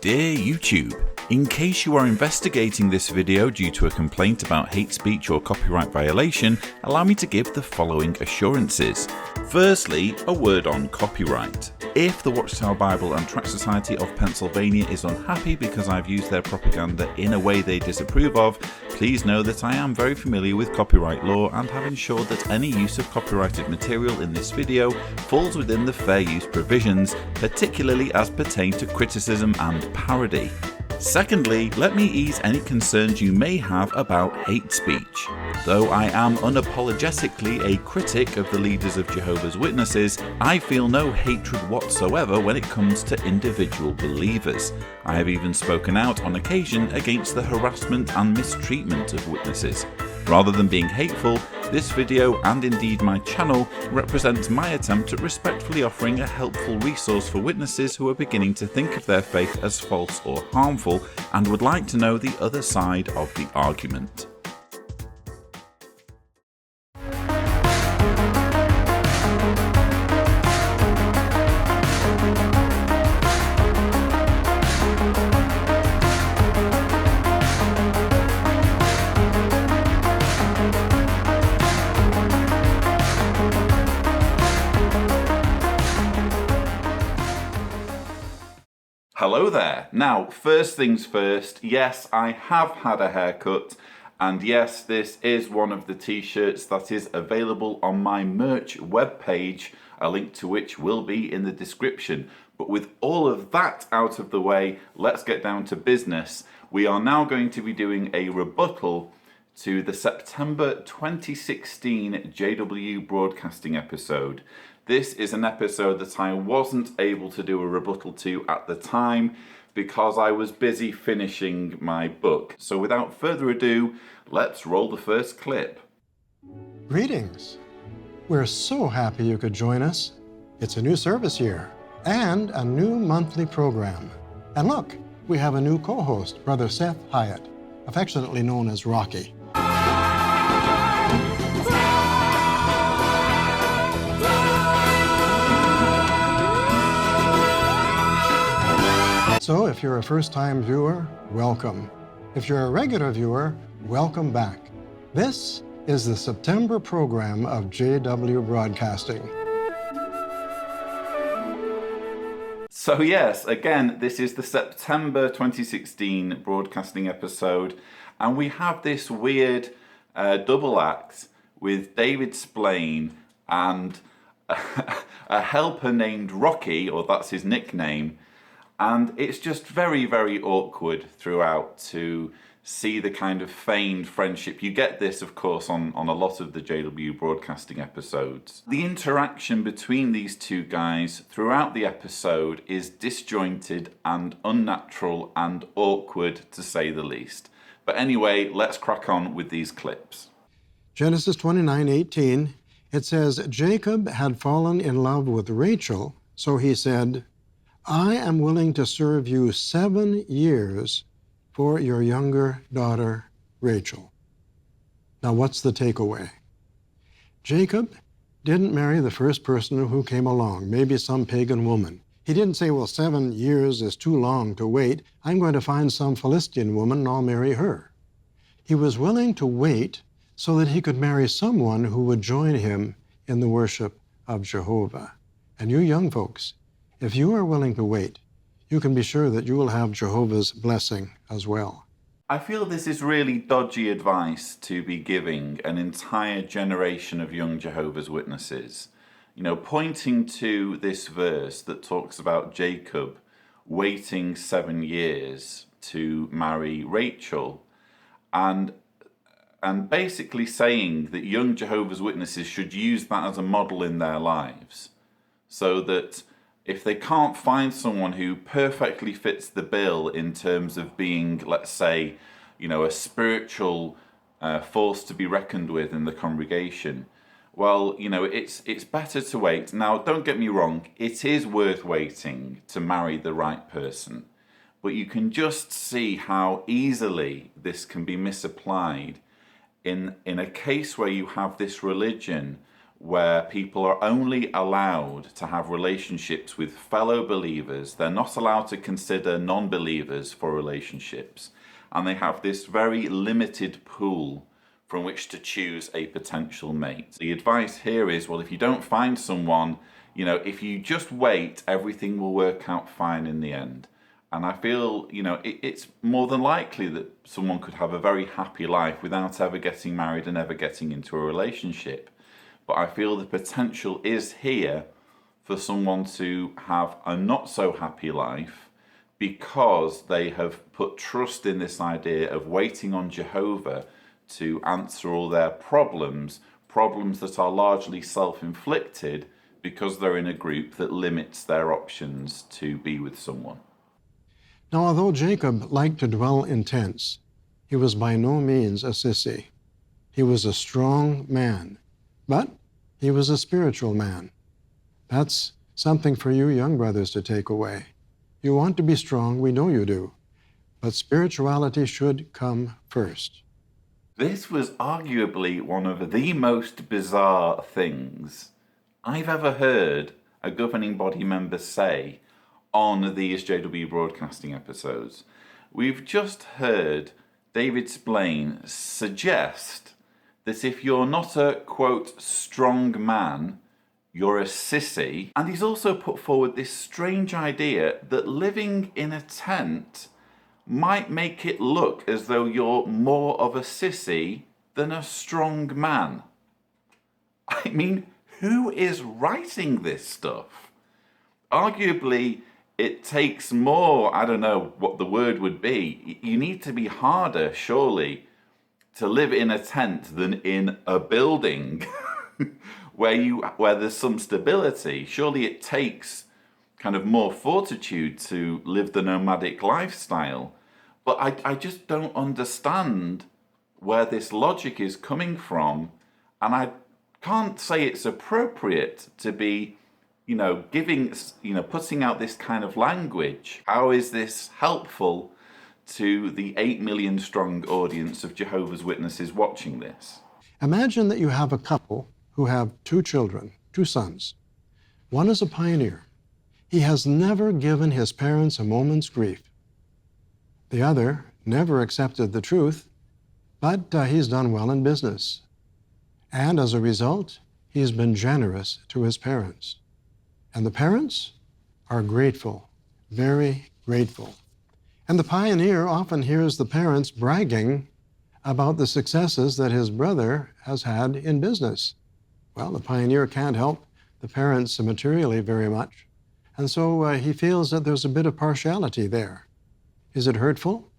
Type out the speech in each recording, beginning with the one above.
Dear YouTube, in case you are investigating this video due to a complaint about hate speech or copyright violation, allow me to give the following assurances. Firstly, a word on copyright. If the Watchtower Bible and Tract Society of Pennsylvania is unhappy because I've used their propaganda in a way they disapprove of, please know that I am very familiar with copyright law and have ensured that any use of copyrighted material in this video falls within the fair use provisions, particularly as pertain to criticism and parody. Secondly, let me ease any concerns you may have about hate speech. Though I am unapologetically a critic of the leaders of Jehovah's Witnesses, I feel no hatred whatsoever when it comes to individual believers. I have even spoken out on occasion against the harassment and mistreatment of witnesses. Rather than being hateful, this video, and indeed my channel, represents my attempt at respectfully offering a helpful resource for witnesses who are beginning to think of their faith as false or harmful and would like to know the other side of the argument. Hello there. Now, first things first, yes, I have had a haircut, and yes, this is one of the t-shirts that is available on my merch webpage, a link to which will be in the description. But with all of that out of the way, let's get down to business. We are now going to be doing a rebuttal to the September 2016 JW Broadcasting episode. This is an episode that I wasn't able to do a rebuttal to at the time because I was busy finishing my book. So without further ado, let's roll the first clip. Greetings. We're so happy you could join us. It's a new service year and a new monthly program. And look, we have a new co-host, Brother Seth Hyatt, affectionately known as Rocky. So if you're a first-time viewer, welcome. If you're a regular viewer, welcome back. This is the September program of JW Broadcasting. So yes, again, this is the September 2016 broadcasting episode, and we have this weird double act with David Splane and a helper named Rocky, or that's his nickname. And it's just very, very awkward throughout to see the kind of feigned friendship. You get this, of course, on a lot of the JW Broadcasting episodes. The interaction between these two guys throughout the episode is disjointed and unnatural and awkward, to say the least. But anyway, let's crack on with these clips. Genesis 29:18, it says, Jacob had fallen in love with Rachel, so he said, I am willing to serve you 7 years for your younger daughter, Rachel. Now, what's the takeaway? Jacob didn't marry the first person who came along, maybe some pagan woman. He didn't say, well, 7 years is too long to wait. I'm going to find some Philistine woman and I'll marry her. He was willing to wait so that he could marry someone who would join him in the worship of Jehovah. And you young folks, if you are willing to wait, you can be sure that you will have Jehovah's blessing as well. I feel this is really dodgy advice to be giving an entire generation of young Jehovah's Witnesses. You know, pointing to this verse that talks about Jacob waiting 7 years to marry Rachel, and basically saying that young Jehovah's Witnesses should use that as a model in their lives, so that if they can't find someone who perfectly fits the bill in terms of being, let's say, you know, a spiritual force to be reckoned with in the congregation, well, you know, it's better to wait. Now, don't get me wrong, it is worth waiting to marry the right person, but you can just see how easily this can be misapplied in a case where you have this religion where people are only allowed to have relationships with fellow believers. They're not allowed to consider non-believers for relationships. And they have this very limited pool from which to choose a potential mate. The advice here is, well, if you don't find someone, if you just wait, everything will work out fine in the end. And I feel, it's more than likely that someone could have a very happy life without ever getting married and ever getting into a relationship. But I feel the potential is here for someone to have a not so happy life because they have put trust in this idea of waiting on Jehovah to answer all their problems that are largely self-inflicted because they're in a group that limits their options to be with someone. Now, although Jacob liked to dwell in tents, he was by no means a sissy. He was a strong man, but he was a spiritual man. That's something for you young brothers to take away. You want to be strong, we know you do, but spirituality should come first. This was arguably one of the most bizarre things I've ever heard a governing body member say on these JW Broadcasting episodes. We've just heard David Splane suggest that if you're not a, quote, strong man, you're a sissy. And he's also put forward this strange idea that living in a tent might make it look as though you're more of a sissy than a strong man. I mean, who is writing this stuff? Arguably, it takes more, I don't know what the word would be. You need to be harder, surely, to live in a tent than in a building where there's some stability. Surely it takes kind of more fortitude to live the nomadic lifestyle. But I just don't understand where this logic is coming from, and I can't say it's appropriate to be putting out this kind of language. How is this helpful to the 8 million strong audience of Jehovah's Witnesses watching this? Imagine that you have a couple who have 2 children, 2 sons. One is a pioneer. He has never given his parents a moment's grief. The other never accepted the truth, but he's done well in business. And as a result, he's been generous to his parents. And the parents are grateful, very grateful. And the pioneer often hears the parents bragging about the successes that his brother has had in business. Well, the pioneer can't help the parents materially very much, and so he feels that there's a bit of partiality there. Is it hurtful?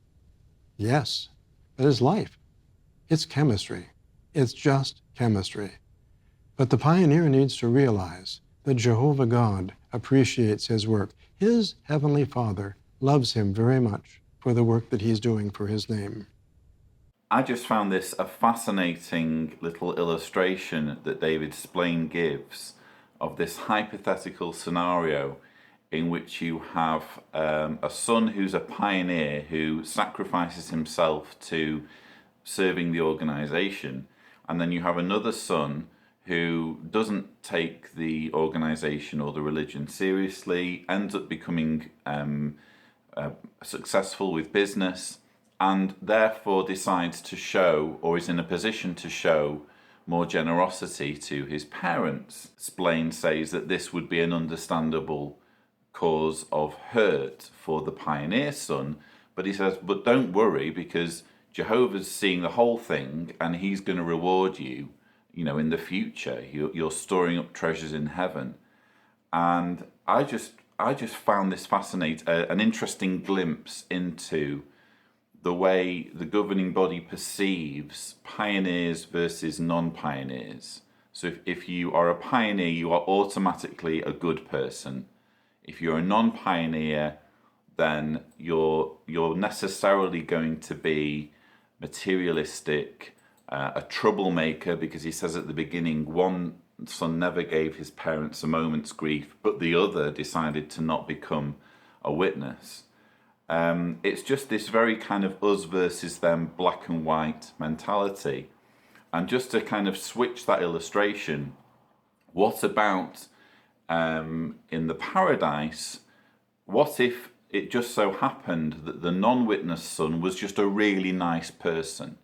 Yes, but it's life. It's chemistry. It's just chemistry. But the pioneer needs to realize that Jehovah God appreciates his work. His Heavenly Father loves him very much for the work that he's doing for his name. I just found this a fascinating little illustration that David Splane gives of this hypothetical scenario in which you have a son who's a pioneer who sacrifices himself to serving the organization, and then you have another son who doesn't take the organization or the religion seriously, ends up becoming successful with business, and therefore decides to show, or is in a position to show, more generosity to his parents. Splane says that this would be an understandable cause of hurt for the pioneer son, but he says, but don't worry, because Jehovah's seeing the whole thing and he's going to reward you, in the future. You're storing up treasures in heaven. And I just found this fascinating, an interesting glimpse into the way the governing body perceives pioneers versus non-pioneers. So if you are a pioneer, you are automatically a good person. If you're a non-pioneer, then you're necessarily going to be materialistic, a troublemaker, because he says at the beginning, one son never gave his parents a moment's grief, but the other decided to not become a witness. It's just this very kind of us versus them, black and white mentality. And just to kind of switch that illustration, What about in the paradise? What if it just so happened that the non-witness son was just a really nice person?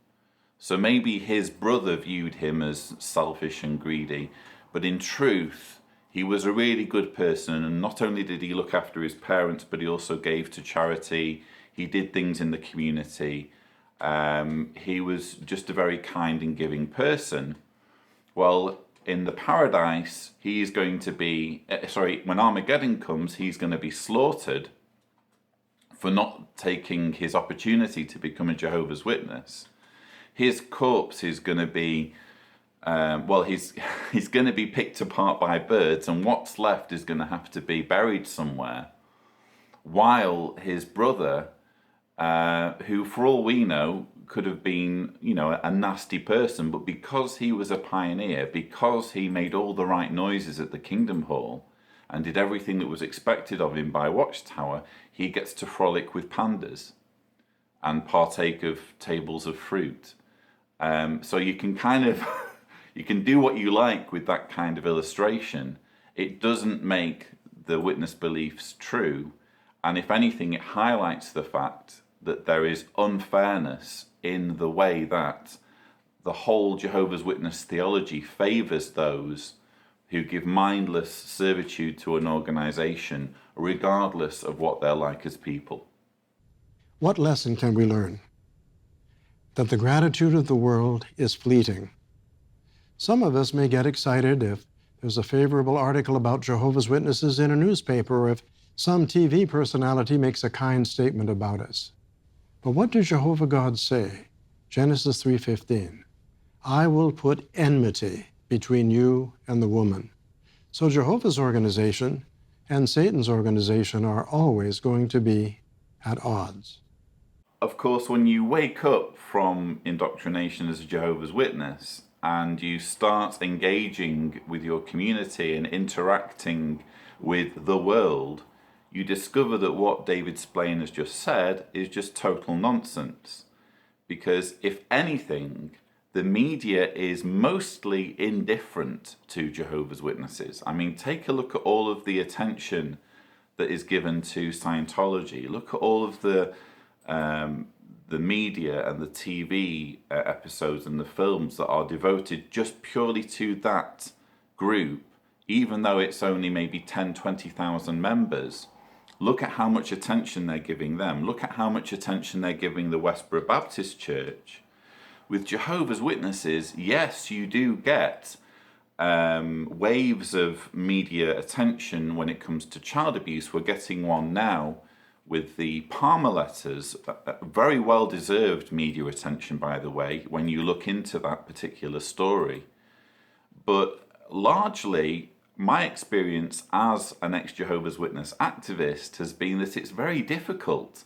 So maybe his brother viewed him as selfish and greedy, but in truth, he was a really good person. And not only did he look after his parents, but he also gave to charity. He did things in the community. He was just a very kind and giving person. Well, in the paradise, he's going to be, when Armageddon comes, he's going to be slaughtered for not taking his opportunity to become a Jehovah's Witness. His corpse is going to be, he's going to be picked apart by birds, and what's left is going to have to be buried somewhere. While his brother, who for all we know could have been, a nasty person, but because he was a pioneer, because he made all the right noises at the Kingdom Hall and did everything that was expected of him by Watchtower, he gets to frolic with pandas and partake of tables of fruit. So you can you can do what you like with that kind of illustration. It doesn't make the witness beliefs true. And if anything, it highlights the fact that there is unfairness in the way that the whole Jehovah's Witness theology favors those who give mindless servitude to an organization, regardless of what they're like as people. What lesson can we learn? That the gratitude of the world is fleeting. Some of us may get excited if there's a favorable article about Jehovah's Witnesses in a newspaper, or if some TV personality makes a kind statement about us. But what do Jehovah God say? Genesis 3:15. I will put enmity between you and the woman. So Jehovah's organization and Satan's organization are always going to be at odds. Of course, when you wake up from indoctrination as a Jehovah's Witness and you start engaging with your community and interacting with the world, you discover that what David Splane has just said is just total nonsense. Because if anything, the media is mostly indifferent to Jehovah's Witnesses. I mean, take a look at all of the attention that is given to Scientology. Look at all of the media and the TV episodes and the films that are devoted just purely to that group, even though it's only maybe 10, 20,000 members. Look at how much attention they're giving them. Look at how much attention they're giving the Westboro Baptist Church. With Jehovah's Witnesses, yes, you do get waves of media attention when it comes to child abuse. We're getting one now with the Palmer letters, very well-deserved media attention, by the way, when you look into that particular story. But largely, my experience as an ex-Jehovah's Witness activist has been that it's very difficult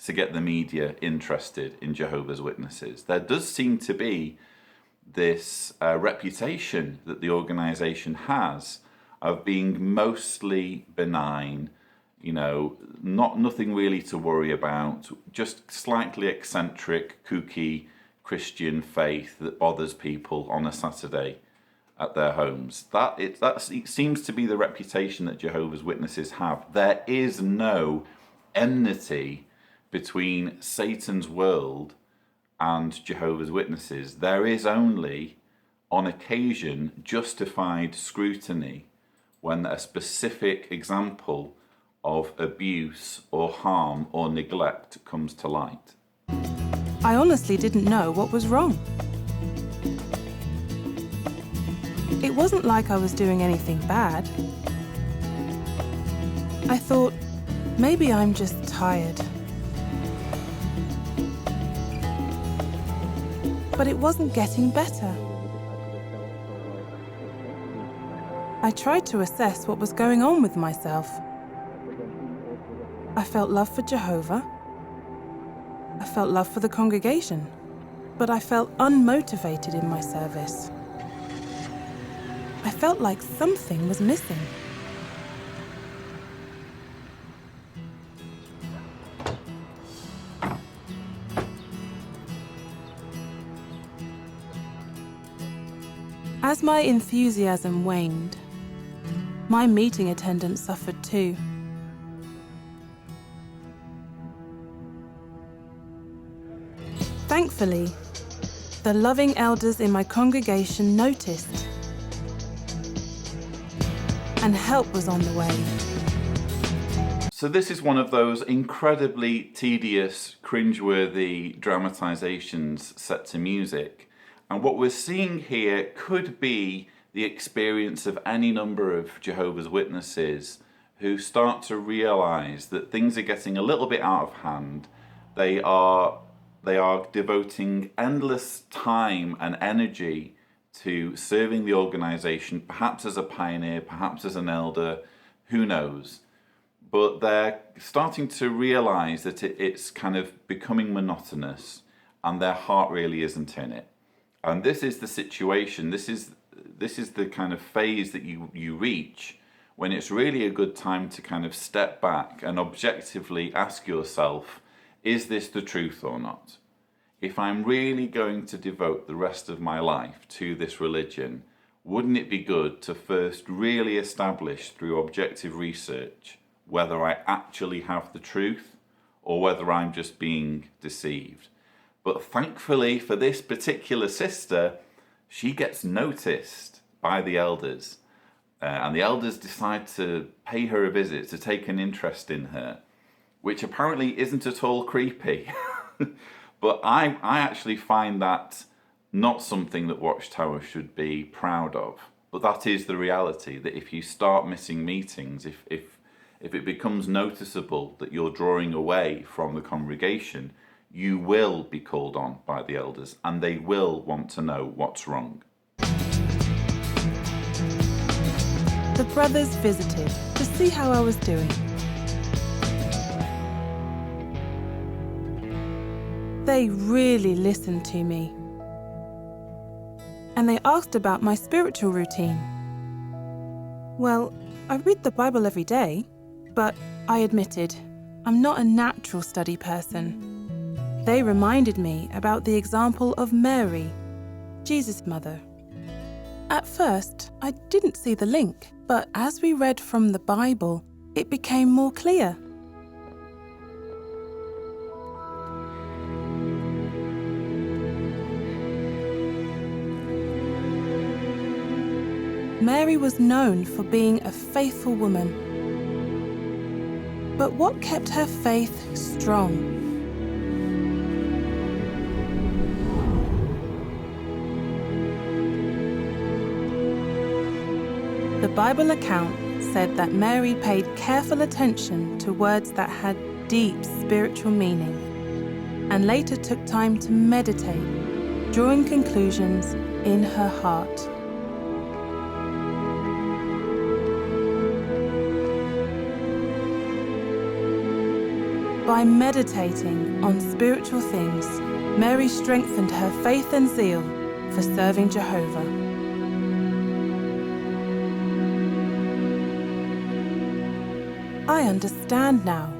to get the media interested in Jehovah's Witnesses. There does seem to be this reputation that the organization has of being mostly benign, nothing really to worry about, just slightly eccentric, kooky Christian faith that bothers people on a Saturday at their homes. It seems to be the reputation that Jehovah's Witnesses have. There is no enmity between Satan's world and Jehovah's Witnesses. There is only, on occasion, justified scrutiny when a specific example of abuse or harm or neglect comes to light. I honestly didn't know what was wrong. It wasn't like I was doing anything bad. I thought, maybe I'm just tired. But it wasn't getting better. I tried to assess what was going on with myself. I felt love for Jehovah. I felt love for the congregation. But I felt unmotivated in my service. I felt like something was missing. As my enthusiasm waned, my meeting attendance suffered too. Thankfully, the loving elders in my congregation noticed, and help was on the way. So this is one of those incredibly tedious, cringeworthy dramatizations set to music. And what we're seeing here could be the experience of any number of Jehovah's Witnesses who start to realize that things are getting a little bit out of hand. They are devoting endless time and energy to serving the organization, perhaps as a pioneer, perhaps as an elder, who knows. But they're starting to realize that it's kind of becoming monotonous and their heart really isn't in it. And this is the situation, this is the kind of phase that you reach when it's really a good time to kind of step back and objectively ask yourself, is this the truth or not? If I'm really going to devote the rest of my life to this religion, wouldn't it be good to first really establish through objective research whether I actually have the truth or whether I'm just being deceived? But thankfully for this particular sister, she gets noticed by the elders. And the elders decide to pay her a visit, to take an interest in her, which apparently isn't at all creepy. But I actually find that not something that Watchtower should be proud of. But that is the reality, that if you start missing meetings, if it becomes noticeable that you're drawing away from the congregation, you will be called on by the elders and they will want to know what's wrong. The brothers visited to see how I was doing. They really listened to me. And they asked about my spiritual routine. Well, I read the Bible every day, but I admitted I'm not a natural study person. They reminded me about the example of Mary, Jesus' mother. At first, I didn't see the link, but as we read from the Bible, it became more clear. Mary was known for being a faithful woman. But what kept her faith strong? The Bible account said that Mary paid careful attention to words that had deep spiritual meaning, and later took time to meditate, drawing conclusions in her heart. By meditating on spiritual things, Mary strengthened her faith and zeal for serving Jehovah. I understand now.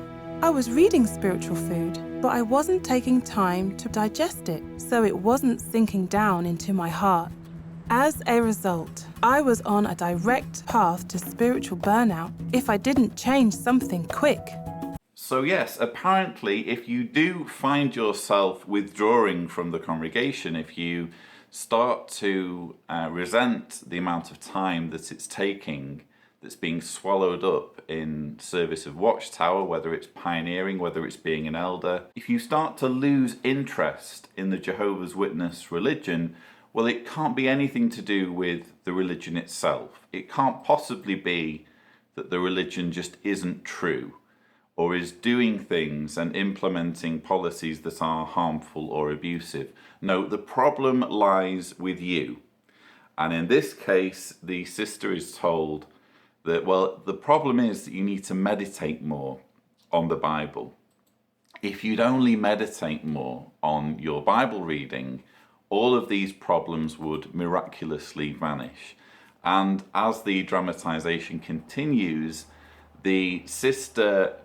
I was reading spiritual food, but I wasn't taking time to digest it, so it wasn't sinking down into my heart. As a result, I was on a direct path to spiritual burnout if I didn't change something quick. So yes, apparently if you do find yourself withdrawing from the congregation, if you start to resent the amount of time that it's taking, that's being swallowed up in service of Watchtower, whether it's pioneering, whether it's being an elder, if you start to lose interest in the Jehovah's Witness religion, well, it can't be anything to do with the religion itself. It can't possibly be that the religion just isn't true, or is doing things and implementing policies that are harmful or abusive. No, the problem lies with you. And in this case, the sister is told that, well, the problem is that you need to meditate more on the Bible. If you'd only meditate more on your Bible reading, all of these problems would miraculously vanish. And as the dramatization continues, the sister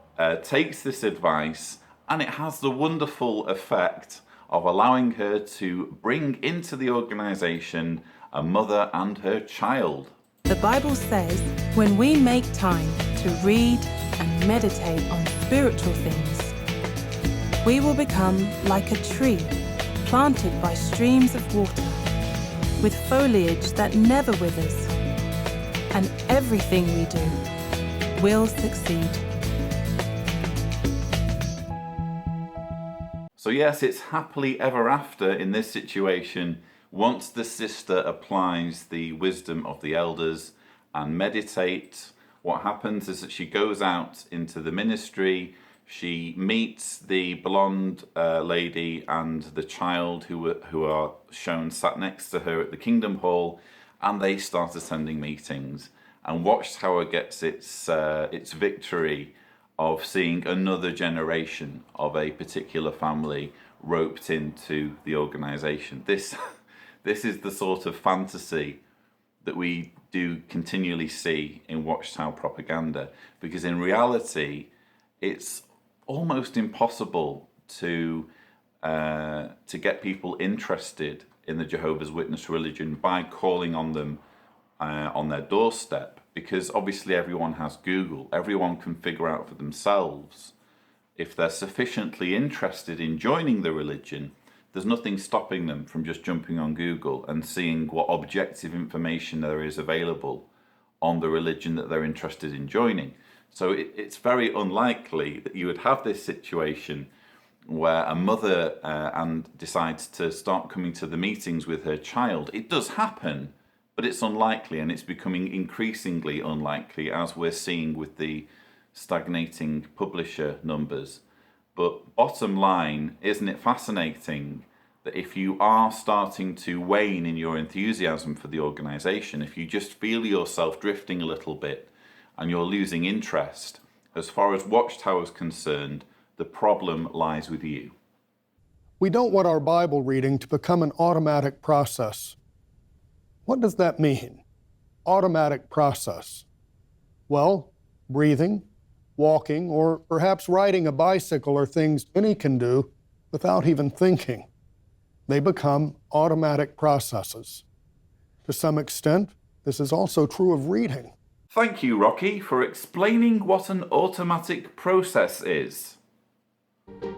takes this advice, and it has the wonderful effect of allowing her to bring into the organization a mother and her child. The Bible says when we make time to read and meditate on spiritual things, we will become like a tree planted by streams of water, with foliage that never withers, and everything we do will succeed. So yes, it's happily ever after in this situation once the sister applies the wisdom of the elders and meditates. What happens is that she goes out into the ministry, she meets the blonde lady and the child who are shown sat next to her at the Kingdom Hall, and they start attending meetings. And Watchtower gets its victory of seeing another generation of a particular family roped into the organization. This is the sort of fantasy that we do continually see in Watchtower propaganda, because in reality it's almost impossible to get people interested in the Jehovah's Witness religion by calling on them on their doorstep, because obviously everyone has Google. Everyone can figure out for themselves if they're sufficiently interested in joining the religion. There's nothing stopping them from just jumping on Google and seeing what objective information there is available on the religion that they're interested in joining. So it's very unlikely that you would have this situation where a mother decides to start coming to the meetings with her child. It does happen, but it's unlikely, and it's becoming increasingly unlikely as we're seeing with the stagnating publisher numbers. But bottom line, isn't it fascinating that if you are starting to wane in your enthusiasm for the organization, if you just feel yourself drifting a little bit and you're losing interest, as far as Watchtower is concerned, the problem lies with you. We don't want our Bible reading to become an automatic process. What does that mean? Automatic process. Well, breathing, walking, or perhaps riding a bicycle are things any can do without even thinking. They become automatic processes. To some extent, this is also true of reading. Thank you, Rocky, for explaining what an automatic process is.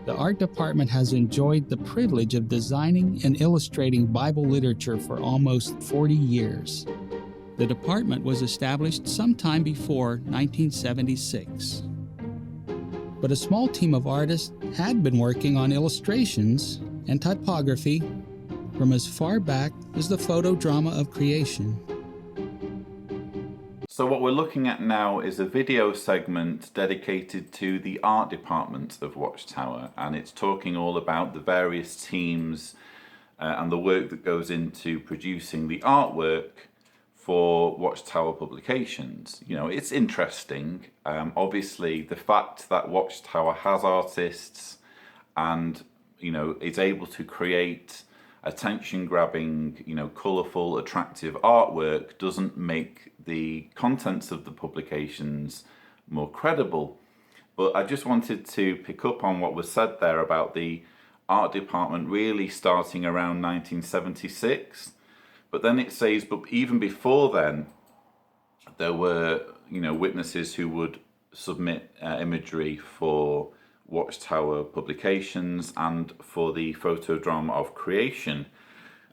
The art department has enjoyed the privilege of designing and illustrating Bible literature for almost 40 years. The department was established sometime before 1976. But a small team of artists had been working on illustrations and typography from as far back as the photo drama of creation. So what we're looking at now is a video segment dedicated to the art department of Watchtower, and it's talking all about the various teams and the work that goes into producing the artwork for Watchtower publications. You know, it's interesting. Obviously, the fact that Watchtower has artists and, you know, is able to create attention-grabbing, you know, colourful, attractive artwork doesn't make the contents of the publications more credible. But I just wanted to pick up on what was said there about the art department really starting around 1976. But then it says, but even before then, there were, you know, witnesses who would submit imagery for Watchtower publications and for the photodrama of creation.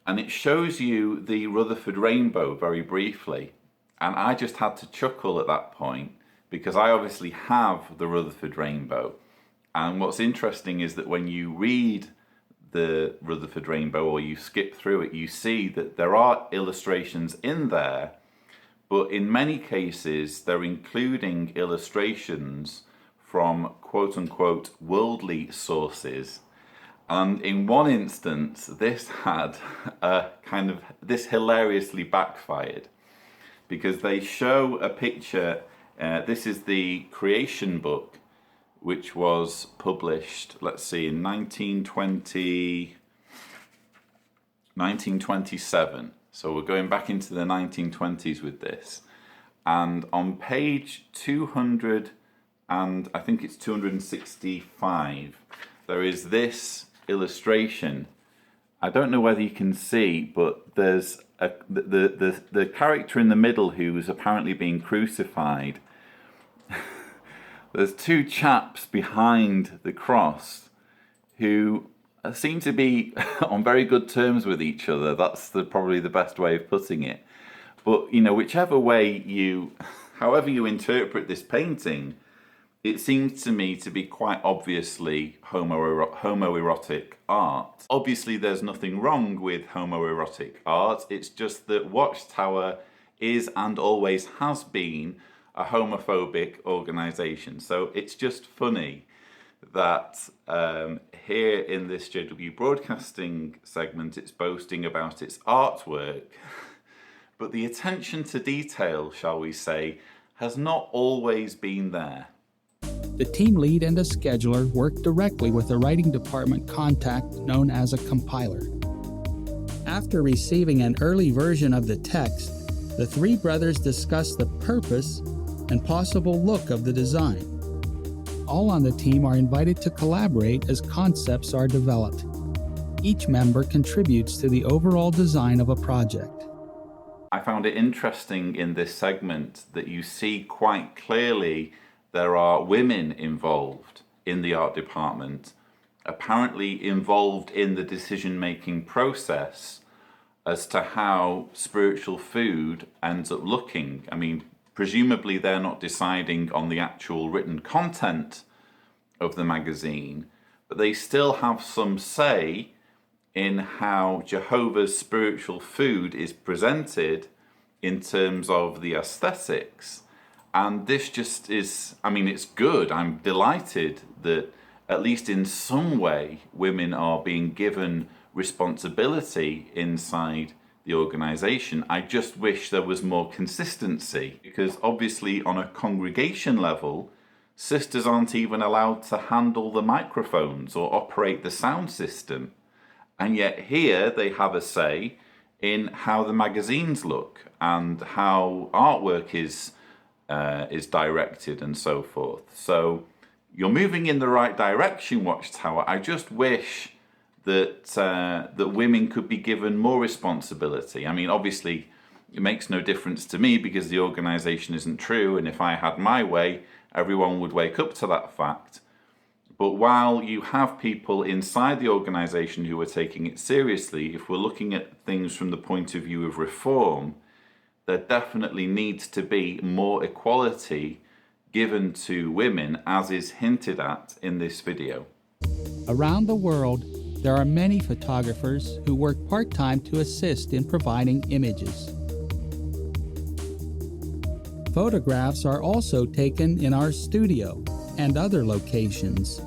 And it shows you the Rutherford Rainbow very briefly. And I just had to chuckle at that point because I obviously have the Rutherford Rainbow. And what's interesting is that when you read the Rutherford Rainbow or you skip through it, you see that there are illustrations in there, but in many cases they're including illustrations from quote-unquote worldly sources. And in one instance, this had this hilariously backfired, because they show a picture. This is the creation book, which was published, let's see, in 1927. So we're going back into the 1920s with this. And on page 200, and I think it's 265, there is this illustration. I don't know whether you can see, but there's the character in the middle who's apparently being crucified. There's two chaps behind the cross who seem to be on very good terms with each other. That's probably the best way of putting it. But, you know, whichever way however you interpret this painting, it seems to me to be quite obviously homoerotic art. Obviously, there's nothing wrong with homoerotic art. It's just that Watchtower is and always has been a homophobic organisation. So it's just funny that here in this JW Broadcasting segment, it's boasting about its artwork, but the attention to detail, shall we say, has not always been there. The team lead and a scheduler work directly with a writing department contact known as a compiler. After receiving an early version of the text, the three brothers discuss the purpose and possible look of the design. All on the team are invited to collaborate as concepts are developed. Each member contributes to the overall design of a project. I found it interesting in this segment that you see quite clearly there are women involved in the art department, apparently involved in the decision-making process as to how spiritual food ends up looking. I mean, presumably they're not deciding on the actual written content of the magazine, but they still have some say in how Jehovah's spiritual food is presented in terms of the aesthetics. And this just is, I mean, it's good. I'm delighted that at least in some way women are being given responsibility inside the organisation. I just wish there was more consistency, because obviously on a congregation level, sisters aren't even allowed to handle the microphones or operate the sound system. And yet here they have a say in how the magazines look and how artwork is directed and so forth. So you're moving in the right direction, Watchtower. I just wish that that women could be given more responsibility. I mean, obviously, it makes no difference to me because the organisation isn't true, and if I had my way, everyone would wake up to that fact. But while you have people inside the organisation who are taking it seriously, if we're looking at things from the point of view of reform, there definitely needs to be more equality given to women, as is hinted at in this video. Around the world, there are many photographers who work part-time to assist in providing images. Photographs are also taken in our studio and other locations.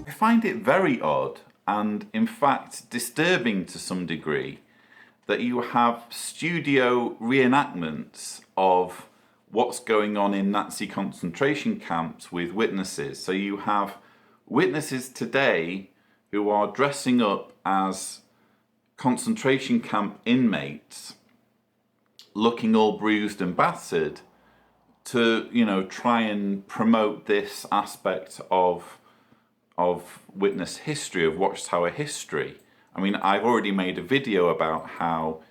I find it very odd and, in fact, disturbing to some degree that you have studio reenactments of what's going on in Nazi concentration camps with witnesses. So you have witnesses today who are dressing up as concentration camp inmates, looking all bruised and battered, to, you know, try and promote this aspect of witness history, of Watchtower history. I mean, I've already made a video about how,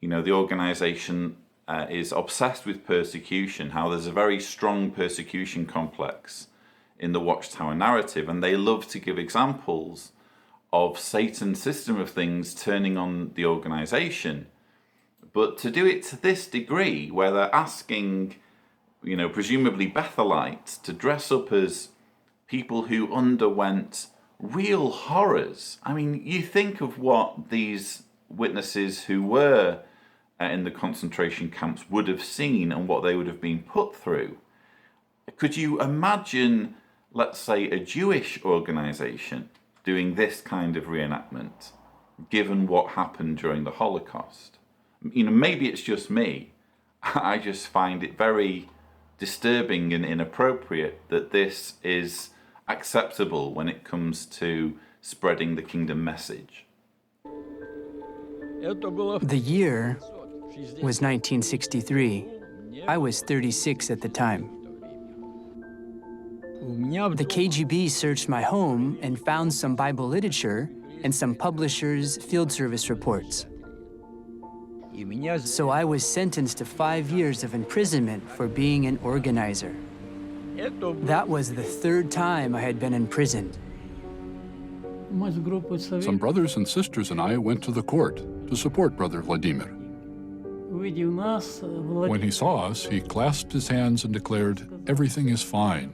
you know, the organisation is obsessed with persecution, how there's a very strong persecution complex in the Watchtower narrative, and they love to give examples of Satan's system of things turning on the organisation. But to do it to this degree, where they're asking, you know, presumably Bethelites to dress up as people who underwent real horrors. I mean, you think of what these witnesses who were in the concentration camps would have seen and what they would have been put through. Could you imagine, let's say, a Jewish organisation doing this kind of reenactment, given what happened during the Holocaust? You know, maybe it's just me. I just find it very disturbing and inappropriate that this is acceptable when it comes to spreading the kingdom message. The year was 1963. I was 36 at the time. The KGB searched my home and found some Bible literature and some publishers' field service reports. So I was sentenced to 5 years of imprisonment for being an organizer. That was the third time I had been imprisoned. Some brothers and sisters and I went to the court to support Brother Vladimir. When he saw us, he clasped his hands and declared, "Everything is fine."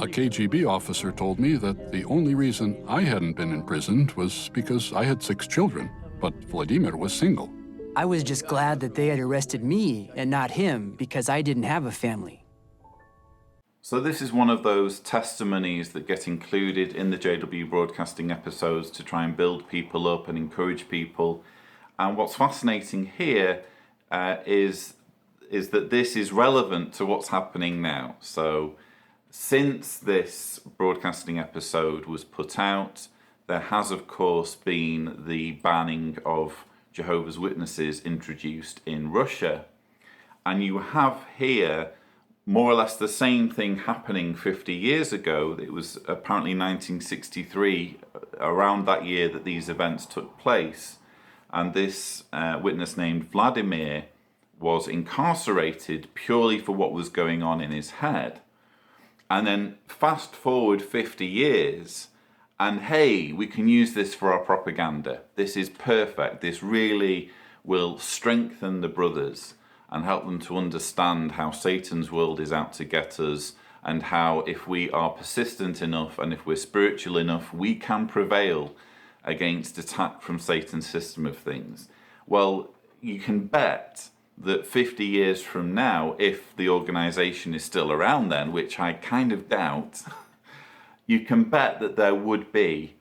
A KGB officer told me that the only reason I hadn't been imprisoned was because I had 6 children, but Vladimir was single. I was just glad that they had arrested me and not him because I didn't have a family. So this is one of those testimonies that get included in the JW Broadcasting episodes to try and build people up and encourage people. And what's fascinating here is that this is relevant to what's happening now. So since this broadcasting episode was put out, there has of course been the banning of Jehovah's Witnesses introduced in Russia. And you have here more or less the same thing happening 50 years ago. It was apparently 1963, around that year, that these events took place. And this witness named Vladimir was incarcerated purely for what was going on in his head. And then fast forward 50 years, and hey, we can use this for our propaganda. This is perfect. This really will strengthen the brothers and help them to understand how Satan's world is out to get us, and how if we are persistent enough and if we're spiritual enough, we can prevail against attack from Satan's system of things. Well, you can bet that 50 years from now, if the organization is still around then, which I kind of doubt, you can bet that there would be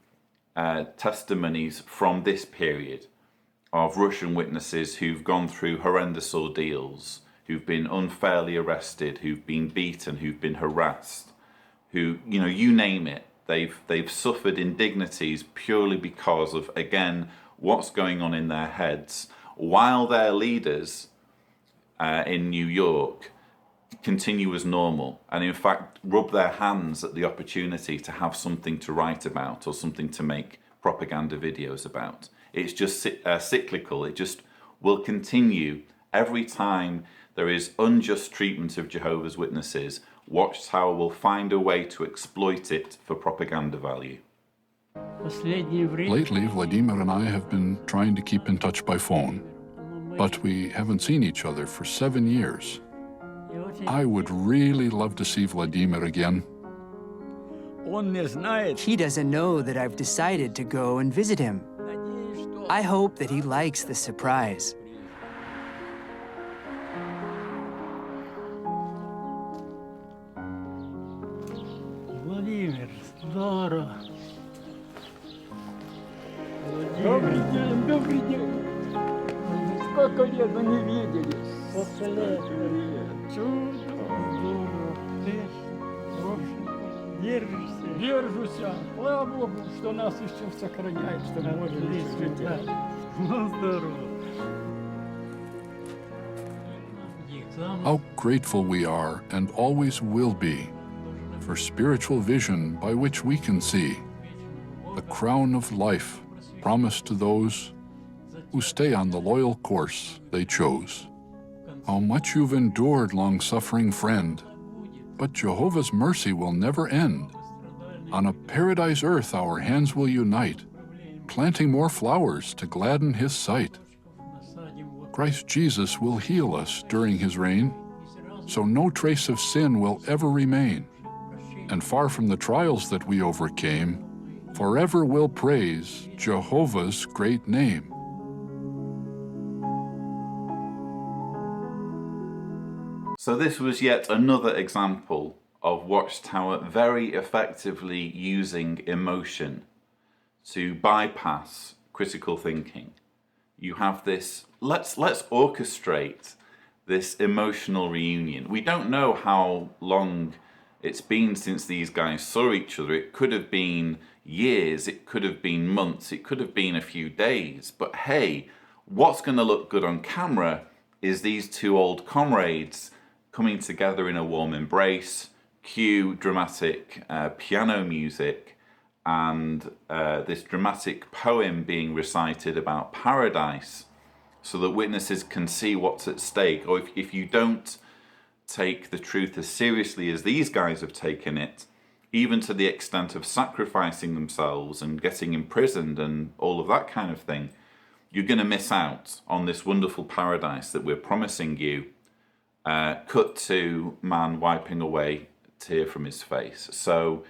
testimonies from this period of Russian witnesses who've gone through horrendous ordeals, who've been unfairly arrested, who've been beaten, who've been harassed, who, you know, you name it, they've suffered indignities purely because of, again, what's going on in their heads, while their leaders in New York continue as normal, and in fact rub their hands at the opportunity to have something to write about or something to make propaganda videos about. It's just cyclical. It just will continue every time there is unjust treatment of Jehovah's Witnesses. Watchtower will find a way to exploit it for propaganda value. Lately, Vladimir and I have been trying to keep in touch by phone, but we haven't seen each other for 7 years. I would really love to see Vladimir again. He doesn't know that I've decided to go and visit him. I hope that he likes the surprise. Владимир, здорово. Добрый день, добрый день. Сколько лет мы не виделись? Сколько лет? Чудо, здорово. Ты держишься? Держусь. Слава Богу, что нас еще сохраняет, что мы можем действовать. Ну, здорово. How grateful we are and always will be for spiritual vision by which we can see the crown of life promised to those who stay on the loyal course they chose. How much you've endured, long-suffering friend, but Jehovah's mercy will never end. On a paradise earth our hands will unite, planting more flowers to gladden his sight. Christ Jesus will heal us during his reign, so no trace of sin will ever remain. And far from the trials that we overcame, forever we'll praise Jehovah's great name. So this was yet another example of Watchtower very effectively using emotion to bypass critical thinking. You have this, let's orchestrate this emotional reunion. We don't know how long it's been since these guys saw each other. It could have been years, it could have been months, it could have been a few days. But hey, what's going to look good on camera is these two old comrades coming together in a warm embrace, cue dramatic piano music and this dramatic poem being recited about paradise so that witnesses can see what's at stake. Or if you don't take the truth as seriously as these guys have taken it, even to the extent of sacrificing themselves and getting imprisoned and all of that kind of thing, you're going to miss out on this wonderful paradise that we're promising you. Cut to man wiping away a tear from his face. So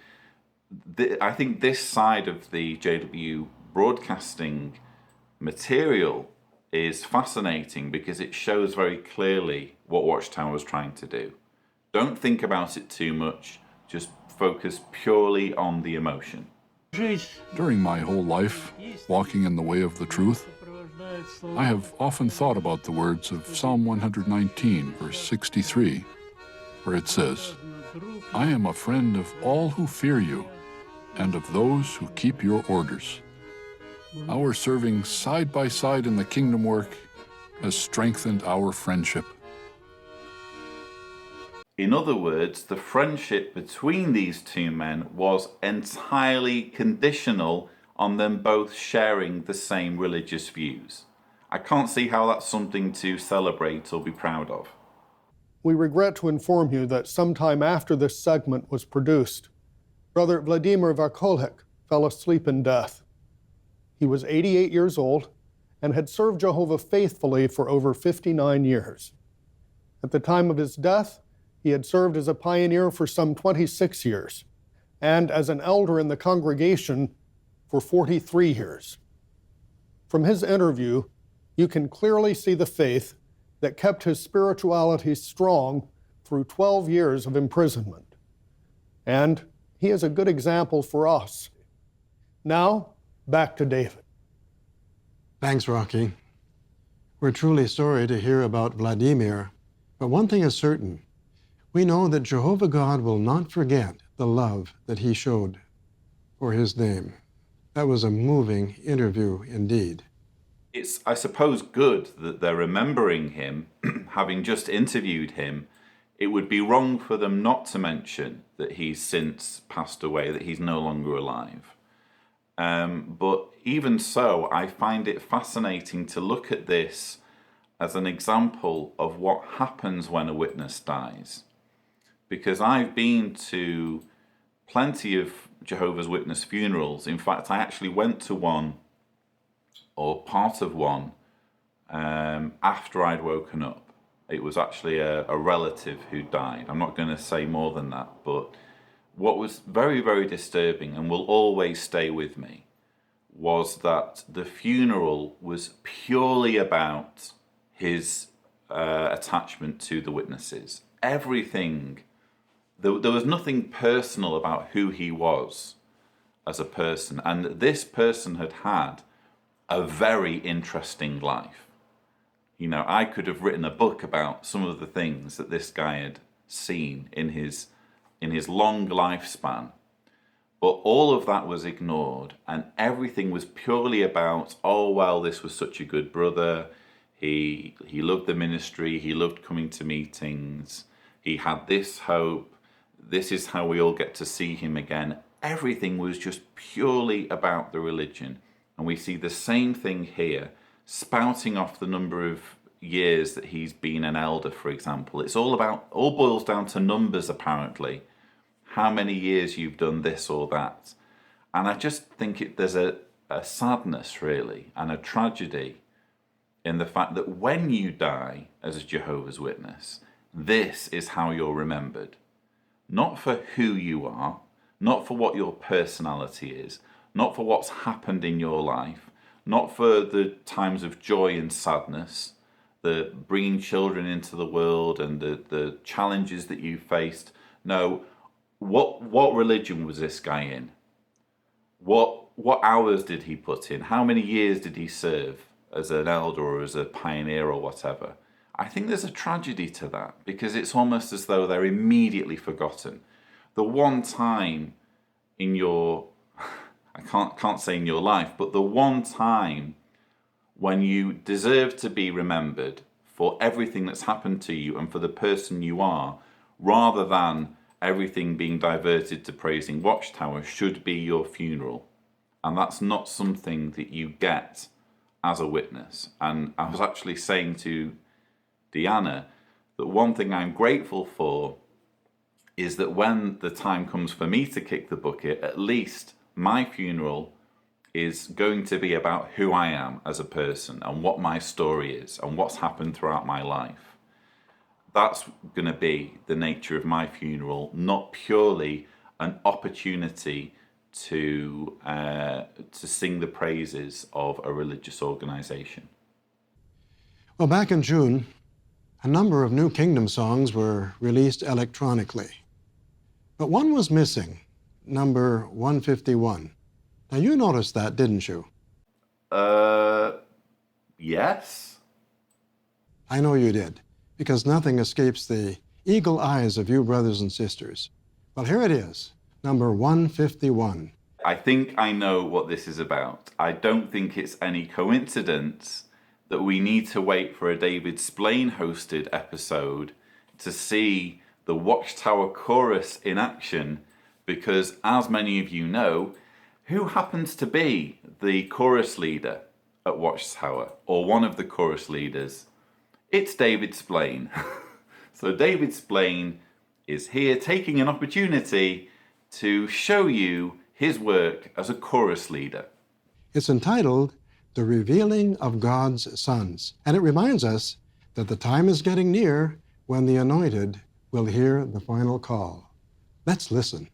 I think this side of the JW broadcasting material is fascinating because it shows very clearly what Watchtower was trying to do. Don't think about it too much, just focus purely on the emotion. During my whole life, walking in the way of the truth, I have often thought about the words of Psalm 119, verse 63, where it says, "I am a friend of all who fear you, and of those who keep your orders." Our serving side by side in the kingdom work has strengthened our friendship. In other words, the friendship between these two men was entirely conditional on them both sharing the same religious views. I can't see how that's something to celebrate or be proud of. We regret to inform you that sometime after this segment was produced, Brother Vladimir Vakolhik fell asleep in death. He was 88 years old and had served Jehovah faithfully for over 59 years. At the time of his death, he had served as a pioneer for some 26 years and as an elder in the congregation for 43 years. From his interview, you can clearly see the faith that kept his spirituality strong through 12 years of imprisonment. And he is a good example for us. Now, back to David. Thanks, Rocky. We're truly sorry to hear about Vladimir, but one thing is certain. We know that Jehovah God will not forget the love that he showed for his name. That was a moving interview indeed. It's, I suppose, good that they're remembering him, having just interviewed him. It would be wrong for them not to mention that he's since passed away, that he's no longer alive. But even so, I find it fascinating to look at this as an example of what happens when a witness dies. Because I've been to plenty of Jehovah's Witness funerals. In fact, I actually went to one, or part of one, after I'd woken up. It was actually a relative who died. I'm not going to say more than that, but what was very, very disturbing and will always stay with me was that the funeral was purely about his attachment to the witnesses. Everything, there was nothing personal about who he was as a person. And this person had had a very interesting life. You know, I could have written a book about some of the things that this guy had seen in his long lifespan. But all of that was ignored, and everything was purely about, oh, well, this was such a good brother. He loved the ministry. He loved coming to meetings. He had this hope. This is how we all get to see him again. Everything was just purely about the religion. And we see the same thing here, spouting off the number of years that he's been an elder, for example. It's all boils down to numbers, apparently. How many years you've done this or that. And I just think there's a sadness, really, and a tragedy in the fact that when you die as a Jehovah's Witness, this is how you're remembered. Not for who you are, not for what your personality is, not for what's happened in your life, not for the times of joy and sadness, the bringing children into the world and the challenges that you faced. No, what religion was this guy in? What hours did he put in? How many years did he serve as an elder or as a pioneer or whatever? I think there's a tragedy to that because it's almost as though they're immediately forgotten. The one time in your, I can't say in your life, but the one time when you deserve to be remembered for everything that's happened to you and for the person you are, rather than everything being diverted to praising Watchtower should be your funeral. And that's not something that you get as a witness. And I was actually saying to Deanna that one thing I'm grateful for is that when the time comes for me to kick the bucket, at least my funeral is going to be about who I am as a person and what my story is and what's happened throughout my life. That's going to be the nature of my funeral, not purely an opportunity to sing the praises of a religious organization. Well, back in June, a number of New Kingdom songs were released electronically. But one was missing, number 151. Now, you noticed that, didn't you? Yes. I know you did, because nothing escapes the eagle eyes of you brothers and sisters. Well, here it is, number 151. I think I know what this is about. I don't think it's any coincidence that we need to wait for a David Splane hosted episode to see the Watchtower chorus in action, because as many of you know, who happens to be the chorus leader at Watchtower, or one of the chorus leaders? It's David Splane. So David Splane is here taking an opportunity to show you his work as a chorus leader. It's entitled The Revealing of God's Sons, and it reminds us that the time is getting near when the anointed will hear the final call. Let's listen.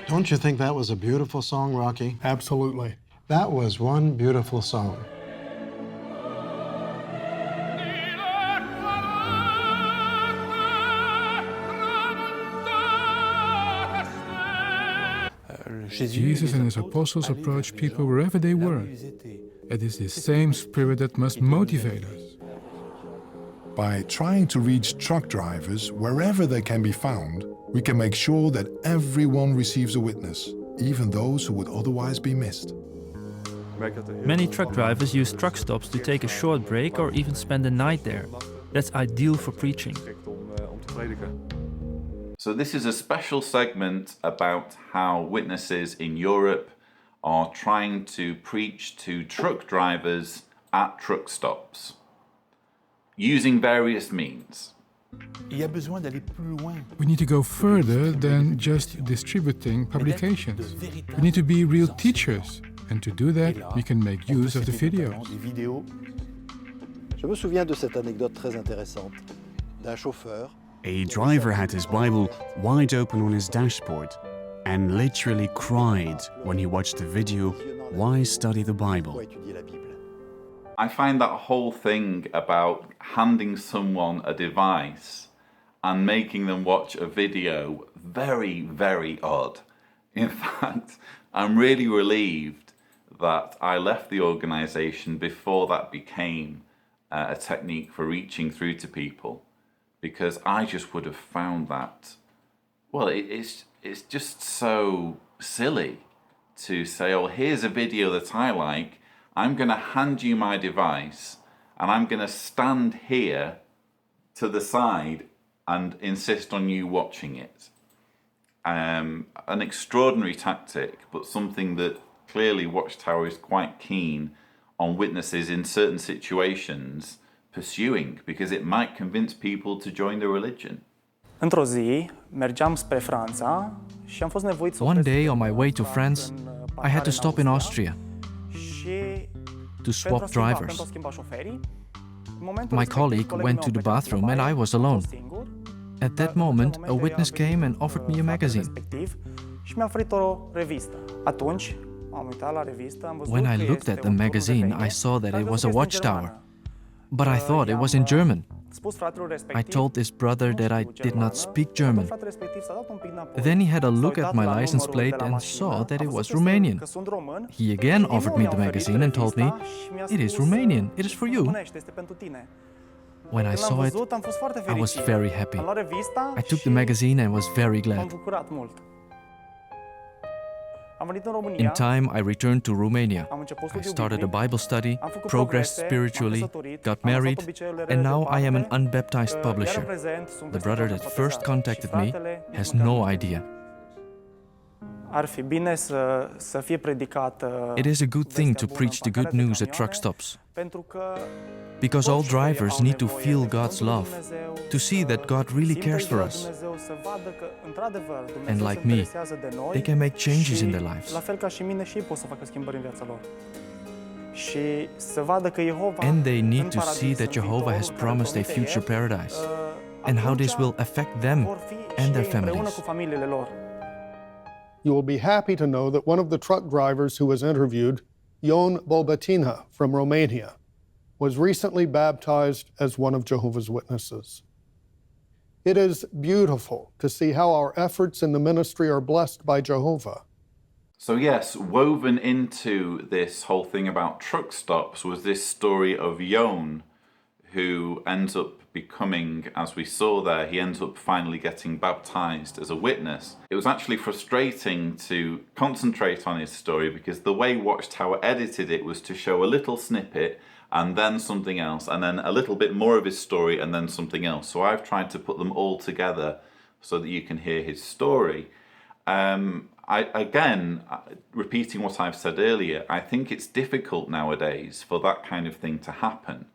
Don't you think that was a beautiful song, Rocky? Absolutely. That was one beautiful song. Jesus and his apostles approached people wherever they were. It is the same spirit that must motivate us. By trying to reach truck drivers wherever they can be found, we can make sure that everyone receives a witness, even those who would otherwise be missed. Many truck drivers use truck stops to take a short break or even spend the night there. That's ideal for preaching. So this is a special segment about how witnesses in Europe are trying to preach to truck drivers at truck stops, using various means. We need to go further than just distributing publications. We need to be real teachers, and to do that, we can make use of the videos. Je me souviens de cette anecdote très intéressante d'un chauffeur. A driver had his Bible wide open on his dashboard and literally cried when he watched the video, "Why Study the Bible?" I find that whole thing about handing someone a device and making them watch a video very, very odd. In fact, I'm really relieved that I left the organization before that became a technique for reaching through to people, because I just would have found that, well, it's just so silly to say, oh, here's a video that I like, I'm going to hand you my device and I'm going to stand here to the side and insist on you watching it. An extraordinary tactic, but something that clearly Watchtower is quite keen on witnesses in certain situations pursuing, because it might convince people to join the religion. Într-o zi, mergeam spre Franța și am fost nevoit să... One day on my way to France, I had to stop in Austria to swap drivers. My colleague went to the bathroom and I was alone. At that moment, a witness came and offered me a magazine. When I looked at the magazine, I saw that it was a Watchtower, but I thought it was in German. I told this brother that I did not speak German. Then he had a look at my license plate and saw that it was Romanian. He again offered me the magazine and told me, "It is Romanian, it is for you." When I saw it, I was very happy. I took the magazine and was very glad. In time, I returned to Romania. I started a Bible study, progressed spiritually, got married, and now I am an unbaptized publisher. The brother that first contacted me has no idea. It is a good thing to preach the good news at truck stops, because all drivers need to feel God's love, to see that God really cares for us. And like me, they can make changes in their lives. And they need to see that Jehovah has promised a future paradise, and how this will affect them and their families. You will be happy to know that one of the truck drivers who was interviewed, Ion Bobatina from Romania, was recently baptized as one of Jehovah's Witnesses. It is beautiful to see how our efforts in the ministry are blessed by Jehovah. So yes, woven into this whole thing about truck stops was this story of Ion, who ends up becoming, as we saw there, he ends up finally getting baptized as a witness. It was actually frustrating to concentrate on his story because the way Watchtower edited it was to show a little snippet and then something else, and then a little bit more of his story and then something else. So I've tried to put them all together so that you can hear his story. Repeating what I've said earlier, I think it's difficult nowadays for that kind of thing to happen.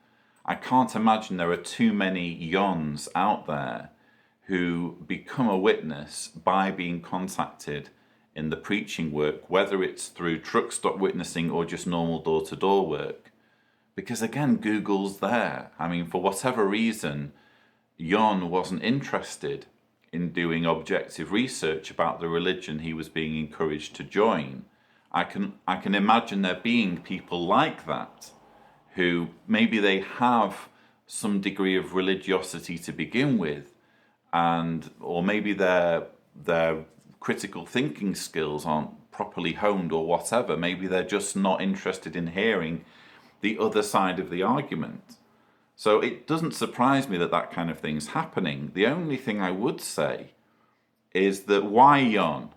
I can't imagine there are too many Ions out there who become a witness by being contacted in the preaching work, whether it's through truck stop witnessing or just normal door-to-door work. Because again, Google's there. I mean, for whatever reason, Ion wasn't interested in doing objective research about the religion he was being encouraged to join. I can imagine there being people like that, who maybe they have some degree of religiosity to begin with, or maybe their critical thinking skills aren't properly honed or whatever. Maybe they're just not interested in hearing the other side of the argument. So it doesn't surprise me that that kind of thing's happening. The only thing I would say is that why Ion?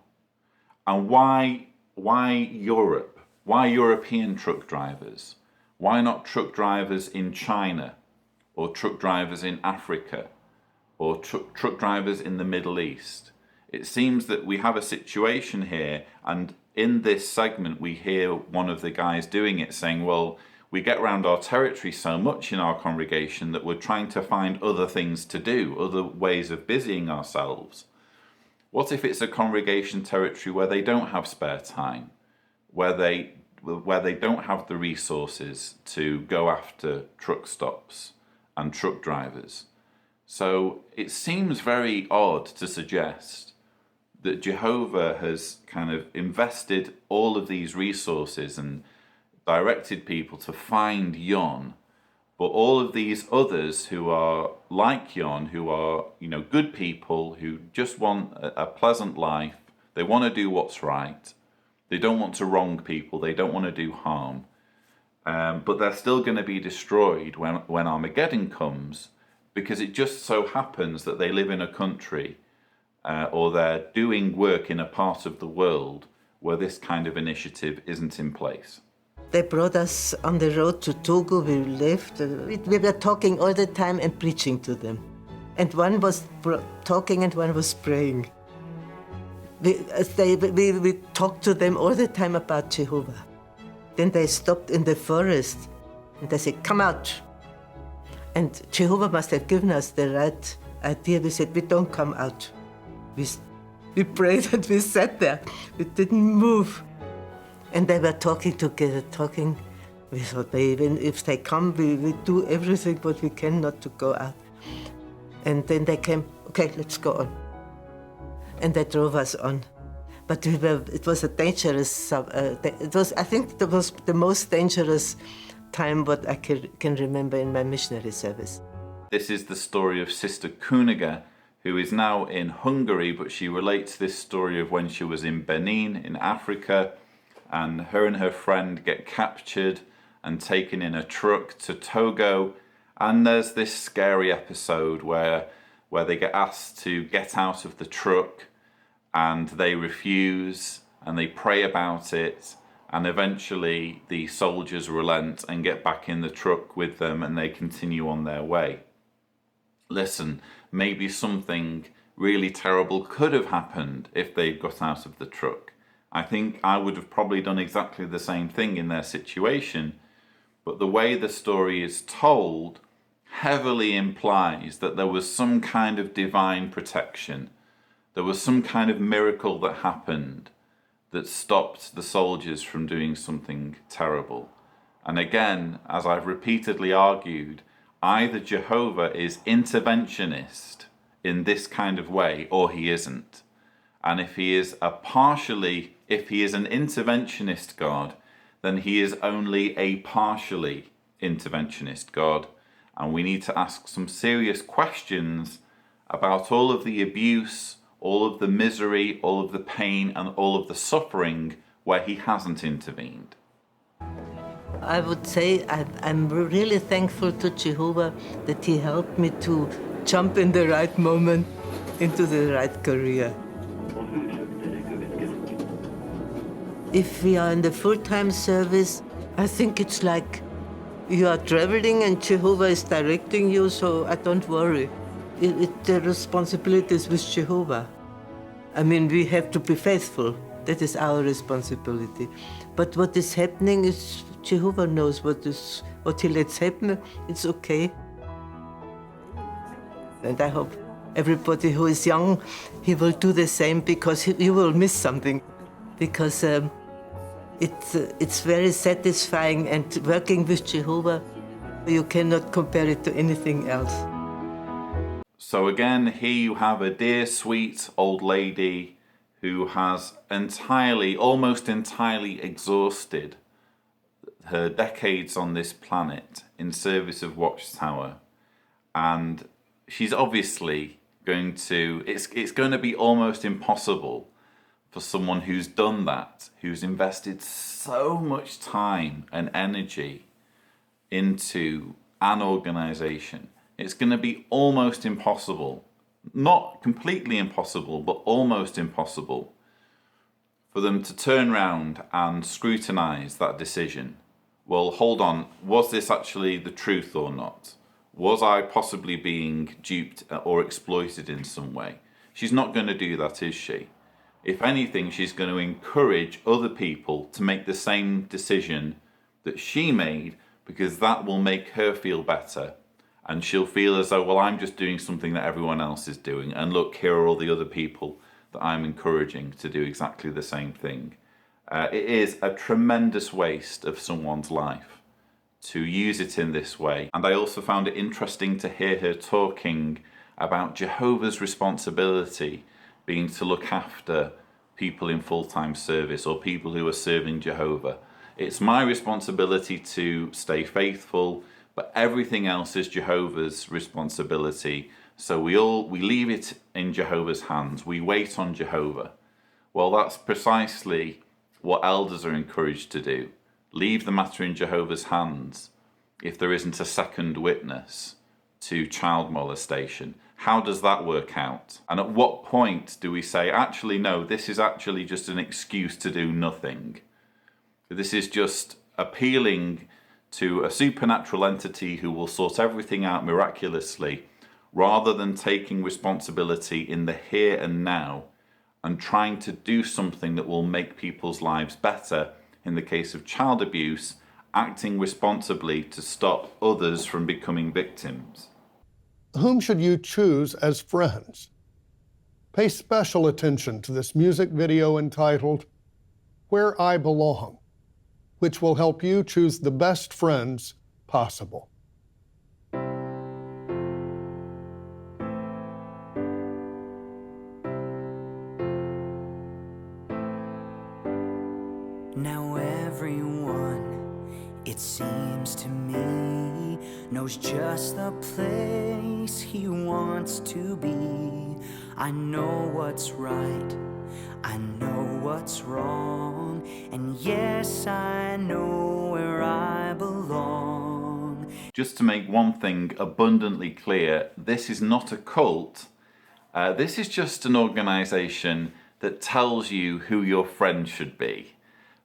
And why Europe? Why European truck drivers? Why not truck drivers in China, or truck drivers in Africa, or truck drivers in the Middle East? It seems that we have a situation here, and in this segment we hear one of the guys doing it saying, well, we get around our territory so much in our congregation that we're trying to find other things to do, other ways of busying ourselves. What if it's a congregation territory where they don't have spare time, where they don't have the resources to go after truck stops and truck drivers? So it seems very odd to suggest that Jehovah has kind of invested all of these resources and directed people to find Ion, but all of these others who are like Ion, who are, good people, who just want a pleasant life, they want to do what's right, they don't want to wrong people, they don't want to do harm, but they're still going to be destroyed when Armageddon comes, because it just so happens that they live in a country or they're doing work in a part of the world where this kind of initiative isn't in place. They brought us on the road to Togo. We lived. We were talking all the time and preaching to them. And one was talking and one was praying. We talked to them all the time about Jehovah. Then they stopped in the forest and they said, come out. And Jehovah must have given us the right idea. We said, we don't come out. We prayed and we sat there. We didn't move. And they were talking together, talking. We thought, if they come, we do everything what we can not to go out. And then they came, okay, let's go on. And they drove us on. But it was a dangerous, I think it was the most dangerous time what I can remember in my missionary service. This is the story of Sister Kuniga, who is now in Hungary, but she relates this story of when she was in Benin in Africa, and her friend get captured and taken in a truck to Togo. And there's this scary episode where they get asked to get out of the truck, and they refuse, and they pray about it, and eventually the soldiers relent and get back in the truck with them, and they continue on their way. Listen, maybe something really terrible could have happened if they got out of the truck. I think I would have probably done exactly the same thing in their situation, but the way the story is told heavily implies that there was some kind of divine protection. There was some kind of miracle that happened that stopped the soldiers from doing something terrible. And again, as I've repeatedly argued, either Jehovah is interventionist in this kind of way, or he isn't. And if he is an interventionist God, then he is only a partially interventionist God. And we need to ask some serious questions about all of the abuse, all of the misery, all of the pain, and all of the suffering where he hasn't intervened. I would say I'm really thankful to Jehovah that he helped me to jump in the right moment into the right career. If we are in the full-time service, I think it's like you are traveling and Jehovah is directing you, so I don't worry. The responsibility is with Jehovah. I mean, we have to be faithful. That is our responsibility. But what is happening is Jehovah knows what he lets happen. It's okay. And I hope everybody who is young, he will do the same, because you will miss something. Because it's very satisfying, and working with Jehovah, you cannot compare it to anything else. So again, here you have a dear, sweet old lady who has almost entirely exhausted her decades on this planet in service of Watchtower. And she's obviously going to, it's going to be almost impossible for someone who's done that, who's invested so much time and energy into an organization. It's going to be almost impossible, not completely impossible, but almost impossible for them to turn around and scrutinize that decision. Well, hold on, was this actually the truth or not? Was I possibly being duped or exploited in some way? She's not going to do that, is she? If anything, she's going to encourage other people to make the same decision that she made, because that will make her feel better. And she'll feel as though, well, I'm just doing something that everyone else is doing. And look, here are all the other people that I'm encouraging to do exactly the same thing. It is a tremendous waste of someone's life to use it in this way. And I also found it interesting to hear her talking about Jehovah's responsibility being to look after people in full-time service or people who are serving Jehovah. It's my responsibility to stay faithful, but everything else is Jehovah's responsibility. So we leave it in Jehovah's hands. We wait on Jehovah. Well, that's precisely what elders are encouraged to do. Leave the matter in Jehovah's hands if there isn't a second witness to child molestation. How does that work out? And at what point do we say, actually, no, this is actually just an excuse to do nothing? This is just appealing to a supernatural entity who will sort everything out miraculously, rather than taking responsibility in the here and now and trying to do something that will make people's lives better. In the case of child abuse, acting responsibly to stop others from becoming victims. Whom should you choose as friends? Pay special attention to this music video entitled Where I Belong, which will help you choose the best friends possible. Now everyone, it seems to me, knows just the place he wants to be. I know what's right, I know what's wrong, and yes, I know where I belong. Just to make one thing abundantly clear, this is not a cult. This is just an organization that tells you who your friend should be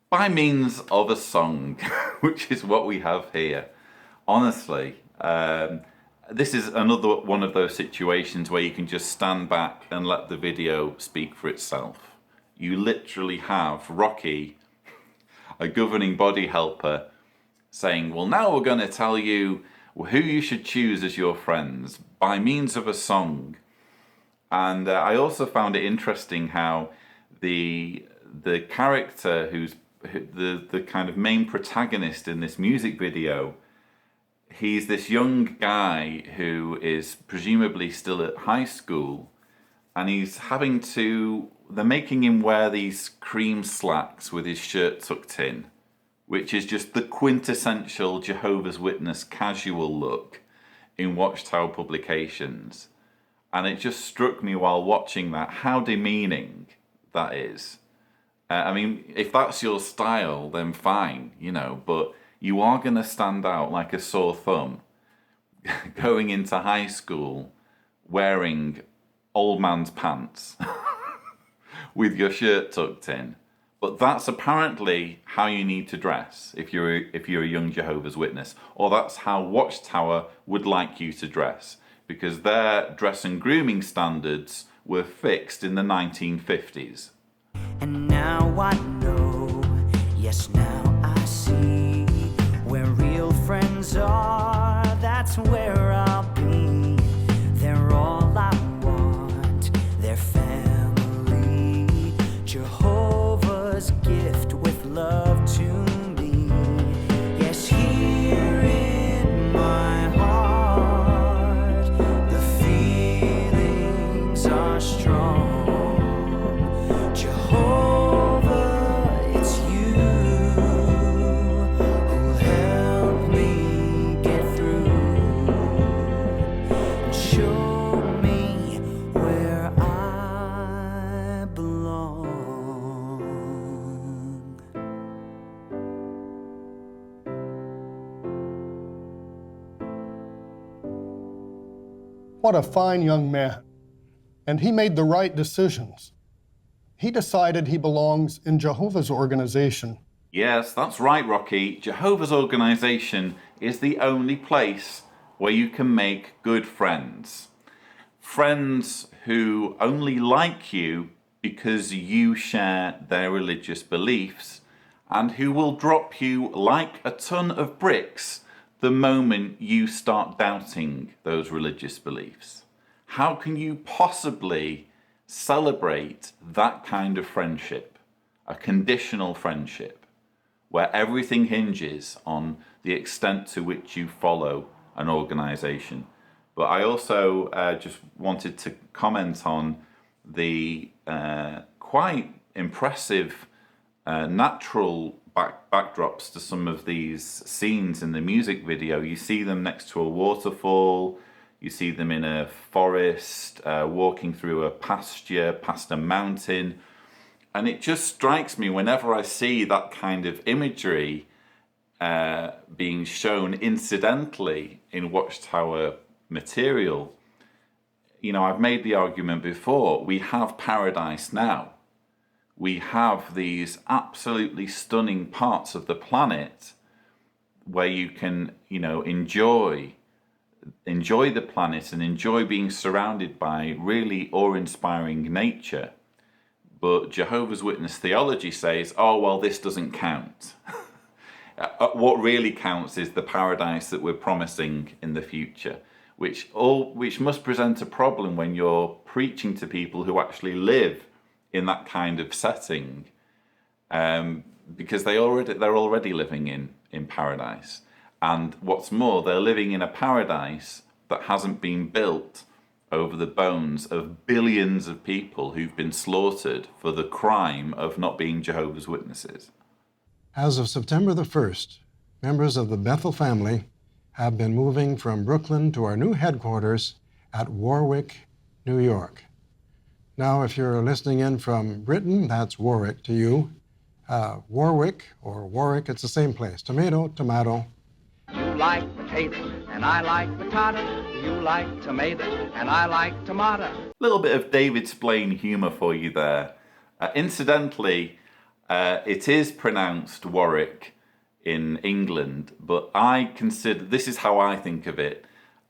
by means of a song, which is what we have here. Honestly, this is another one of those situations where you can just stand back and let the video speak for itself. You literally have Rocky, a governing body helper, saying, well, now we're going to tell you who you should choose as your friends by means of a song. And I also found it interesting how the character who's the kind of main protagonist in this music video, he's this young guy who is presumably still at high school, and they're making him wear these cream slacks with his shirt tucked in, which is just the quintessential Jehovah's Witness casual look in Watchtower publications. And it just struck me while watching that how demeaning that is. I mean, if that's your style, then fine, you know, but you are going to stand out like a sore thumb going into high school wearing old man's pants with your shirt tucked in. But that's apparently how you need to dress if you're a young Jehovah's Witness, or that's how Watchtower would like you to dress, because their dress and grooming standards were fixed in the 1950s. And now I know, yes, now I see where real friends are, that's where I'll be. They're all I want, they're family, Jehovah's gift with love to me. Yes, here in my heart, the feelings are strong. Jehovah, it's you who help me get through and show me where I belong. What a fine young man. And he made the right decisions. He decided he belongs in Jehovah's organization. Yes, that's right, Rocky. Jehovah's organization is the only place where you can make good friends. Friends who only like you because you share their religious beliefs, and who will drop you like a ton of bricks the moment you start doubting those religious beliefs. How can you possibly celebrate that kind of friendship, a conditional friendship, where everything hinges on the extent to which you follow an organization? But I also just wanted to comment on the quite impressive natural backdrops to some of these scenes in the music video. You see them next to a waterfall, you see them in a forest, walking through a pasture, past a mountain. And it just strikes me whenever I see that kind of imagery being shown incidentally in Watchtower material. You know, I've made the argument before, we have paradise now. We have these absolutely stunning parts of the planet where you can, you know, enjoy the planet and enjoy being surrounded by really awe-inspiring nature. But Jehovah's Witness theology says, oh, well, this doesn't count. What really counts is the paradise that we're promising in the future, which must present a problem when you're preaching to people who actually live in that kind of setting, because they're already living in paradise. And what's more, they're living in a paradise that hasn't been built over the bones of billions of people who've been slaughtered for the crime of not being Jehovah's Witnesses. As of September the 1st, members of the Bethel family have been moving from Brooklyn to our new headquarters at Warwick, New York. Now, if you're listening in from Britain, that's Warwick to you. Warwick or Warwick, it's the same place. Tomato, tomato. You like potato, and I like potato. You like tomato, and I like tomato. A little bit of David Splane humour for you there. Incidentally, it is pronounced Warwick in England, but I consider, this is how I think of it,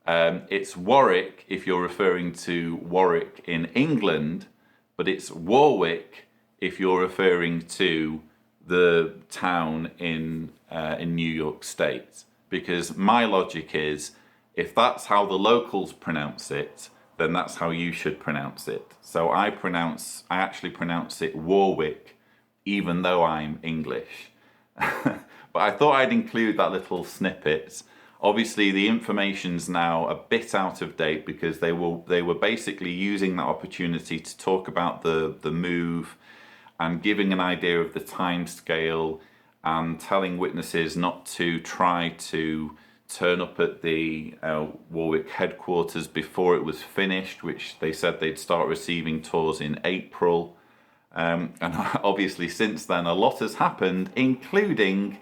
it's Warwick if you're referring to Warwick in England, but it's Warwick if you're referring to the town in New York State. Because my logic is, if that's how the locals pronounce it, then that's how you should pronounce it. So I actually pronounce it Warwick, even though I'm English. But I thought I'd include that little snippet. Obviously, the information's now a bit out of date because they were basically using that opportunity to talk about the move and giving an idea of the time scale and telling witnesses not to try to turn up at the Warwick headquarters before it was finished, which they said they'd start receiving tours in April. And obviously since then a lot has happened, including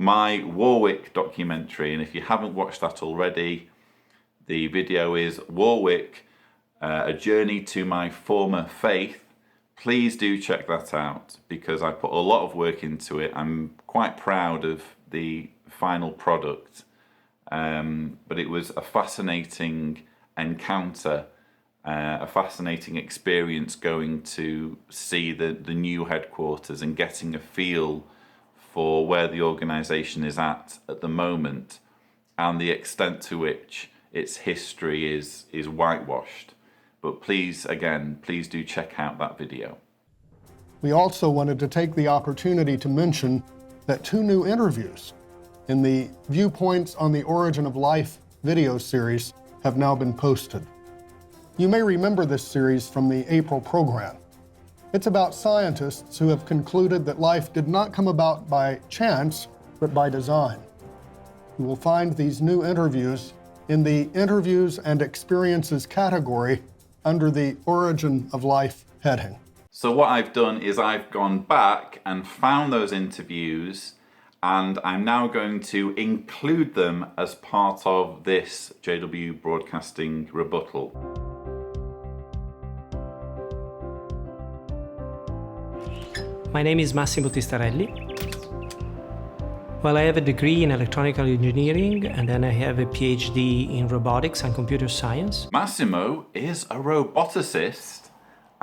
my Warwick documentary. And if you haven't watched that already, the video is Warwick, A Journey to My Former Faith. Please do check that out because I put a lot of work into it. I'm quite proud of the final product. But it was a fascinating encounter, a fascinating experience going to see the new headquarters and getting a feel for where the organisation is at the moment and the extent to which its history is whitewashed. But please, again, please do check out that video. We also wanted to take the opportunity to mention that 2 new interviews in the Viewpoints on the Origin of Life video series have now been posted. You may remember this series from the April program. It's about scientists who have concluded that life did not come about by chance, but by design. You will find these new interviews in the Interviews and Experiences category under the Origin of Life heading. So what I've done is I've gone back and found those interviews, and I'm now going to include them as part of this JW Broadcasting rebuttal. My name is Massimo Tistarelli. Well, I have a degree in electronical engineering, and then I have a PhD in robotics and computer science. Massimo is a roboticist,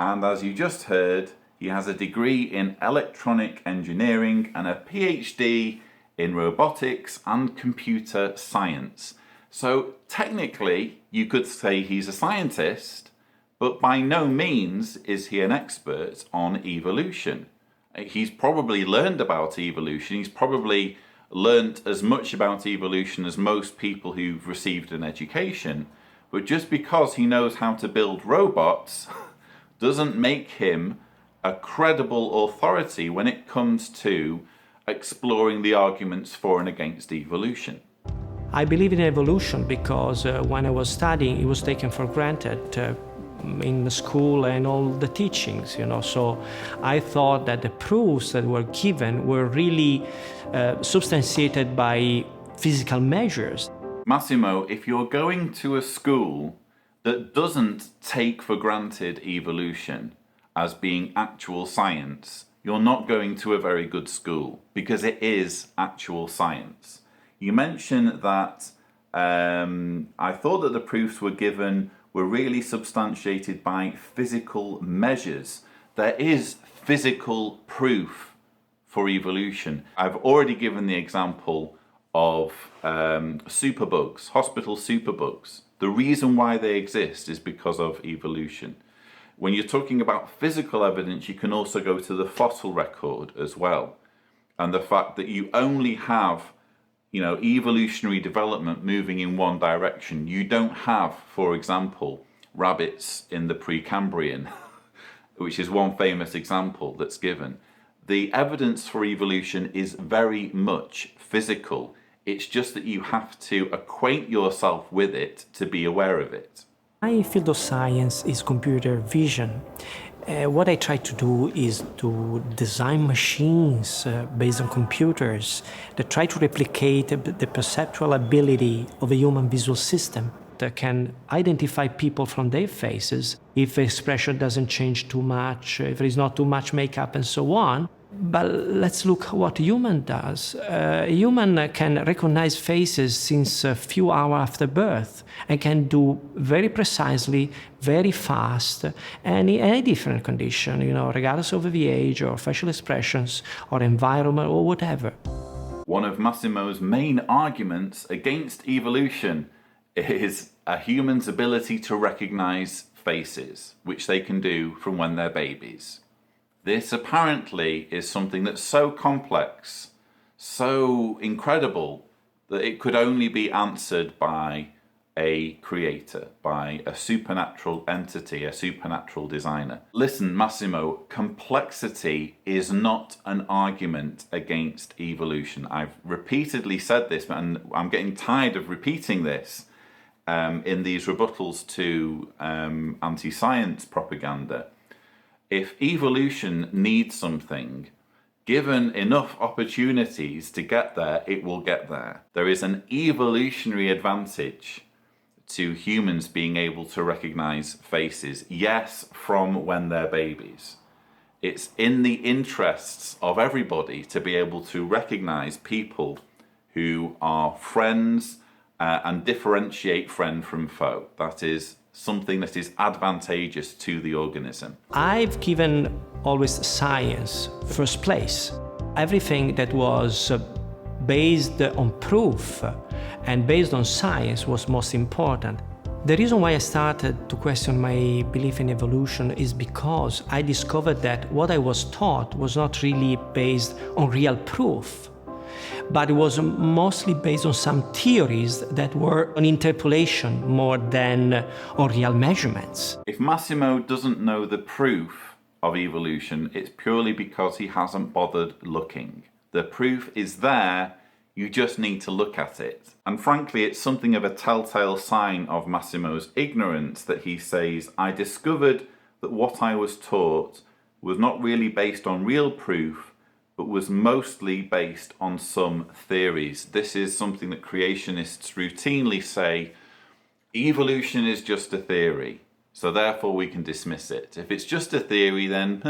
and as you just heard, he has a degree in electronic engineering and a PhD in robotics and computer science. So technically, you could say he's a scientist, but by no means is he an expert on evolution. He's probably learned about evolution. He's probably learnt as much about evolution as most people who've received an education. But just because he knows how to build robots doesn't make him a credible authority when it comes to exploring the arguments for and against evolution. I believe in evolution because when I was studying, it was taken for granted in the school and all the teachings, so I thought that the proofs that were given were really substantiated by physical measures. Massimo, if you're going to a school that doesn't take for granted evolution as being actual science, you're not going to a very good school because it is actual science. You mentioned that I thought that the proofs were given were really substantiated by physical measures. There is physical proof for evolution. I've already given the example of superbugs, hospital superbugs. The reason why they exist is because of evolution. When you're talking about physical evidence, you can also go to the fossil record as well. And the fact that you only have evolutionary development moving in one direction. You don't have, for example, rabbits in the Precambrian, which is one famous example that's given. The evidence for evolution is very much physical. It's just that you have to acquaint yourself with it to be aware of it. My field of science is computer vision. What I try to do is to design machines based on computers that try to replicate the perceptual ability of a human visual system that can identify people from their faces if the expression doesn't change too much, if there is not too much makeup and so on. But let's look what a human does. A human can recognize faces since a few hours after birth and can do very precisely, very fast, and in any different condition, regardless of the age or facial expressions or environment or whatever. One of Massimo's main arguments against evolution is a human's ability to recognize faces, which they can do from when they're babies. This apparently is something that's so complex, so incredible, that it could only be answered by a creator, by a supernatural entity, a supernatural designer. Listen, Massimo, complexity is not an argument against evolution. I've repeatedly said this, and I'm getting tired of repeating this in these rebuttals to anti-science propaganda. If evolution needs something, given enough opportunities to get there, it will get there. There is an evolutionary advantage to humans being able to recognize faces, yes, from when they're babies. It's in the interests of everybody to be able to recognize people who are friends and differentiate friend from foe. That is something that is advantageous to the organism. I've given always science first place. Everything that was based on proof and based on science was most important. The reason why I started to question my belief in evolution is because I discovered that what I was taught was not really based on real proof, but it was mostly based on some theories that were an interpolation more than on real measurements. If Massimo doesn't know the proof of evolution, it's purely because he hasn't bothered looking. The proof is there, you just need to look at it. And frankly, it's something of a telltale sign of Massimo's ignorance that he says, I discovered that what I was taught was not really based on real proof, but was mostly based on some theories. This is something that creationists routinely say, evolution is just a theory, so therefore we can dismiss it. If it's just a theory, then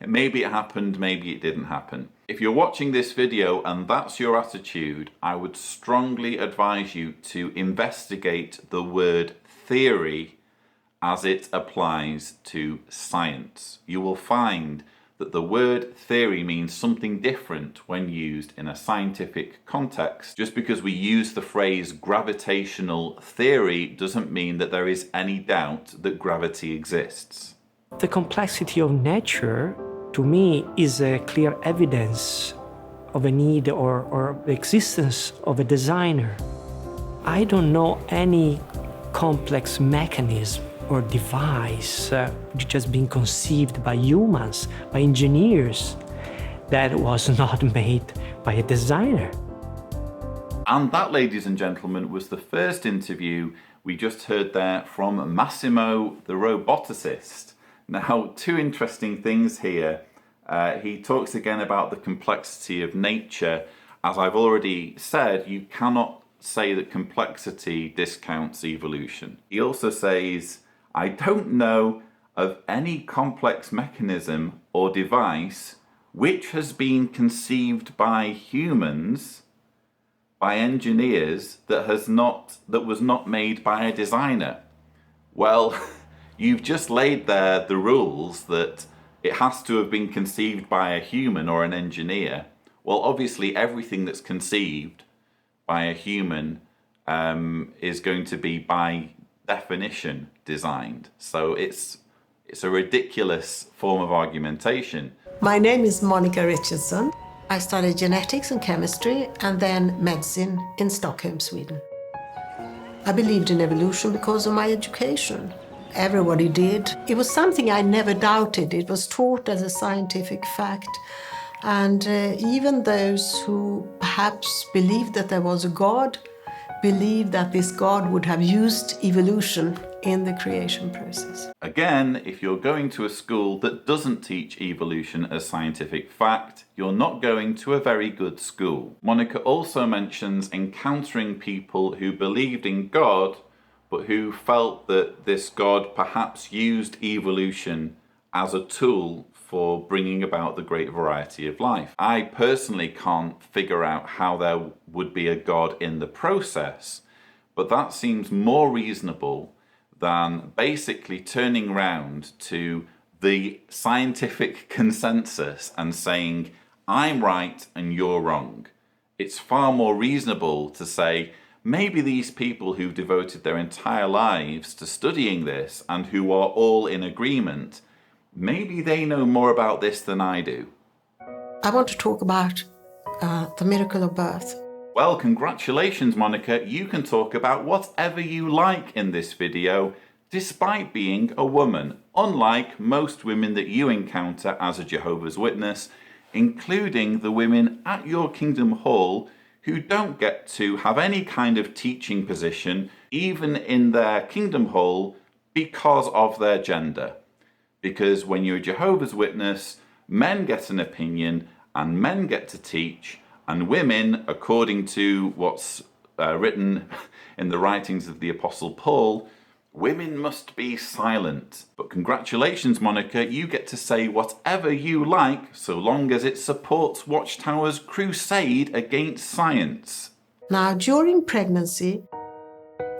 maybe it happened, maybe it didn't happen. If you're watching this video and that's your attitude, I would strongly advise you to investigate the word theory as it applies to science. You will find that the word theory means something different when used in a scientific context. Just because we use the phrase gravitational theory doesn't mean that there is any doubt that gravity exists. The complexity of nature, to me, is a clear evidence of a need or the existence of a designer. I don't know any complex mechanism or device which has been conceived by humans, by engineers, that was not made by a designer. And that, ladies and gentlemen, was the first interview we just heard there from Massimo the roboticist. Now, two interesting things here. He talks again about the complexity of nature. As I've already said, you cannot say that complexity discounts evolution. He also says, I don't know of any complex mechanism or device which has been conceived by humans, by engineers, that was not made by a designer. Well, you've just laid there the rules that it has to have been conceived by a human or an engineer. Well, obviously everything that's conceived by a human is going to be by definition designed. So it's a ridiculous form of argumentation. My name is Monica Richardson. I studied genetics and chemistry and then medicine in Stockholm, Sweden. I believed in evolution because of my education. Everybody did. It was something I never doubted. It was taught as a scientific fact. And even those who perhaps believed that there was a God, believed that this God would have used evolution in the creation process. Again, if you're going to a school that doesn't teach evolution as scientific fact, you're not going to a very good school. Monica also mentions encountering people who believed in God, but who felt that this God perhaps used evolution as a tool for bringing about the great variety of life. I personally can't figure out how there would be a God in the process, but that seems more reasonable than basically turning round to the scientific consensus and saying, I'm right and you're wrong. It's far more reasonable to say, maybe these people who've devoted their entire lives to studying this and who are all in agreement, maybe they know more about this than I do. I want to talk about the miracle of birth. Well, congratulations, Monica. You can talk about whatever you like in this video, despite being a woman, unlike most women that you encounter as a Jehovah's Witness, including the women at your Kingdom Hall who don't get to have any kind of teaching position, even in their Kingdom Hall, because of their gender. Because when you're a Jehovah's Witness, men get an opinion and men get to teach, and women, according to what's written in the writings of the Apostle Paul, women must be silent. But congratulations, Monica, you get to say whatever you like, so long as it supports Watchtower's crusade against science. Now, during pregnancy,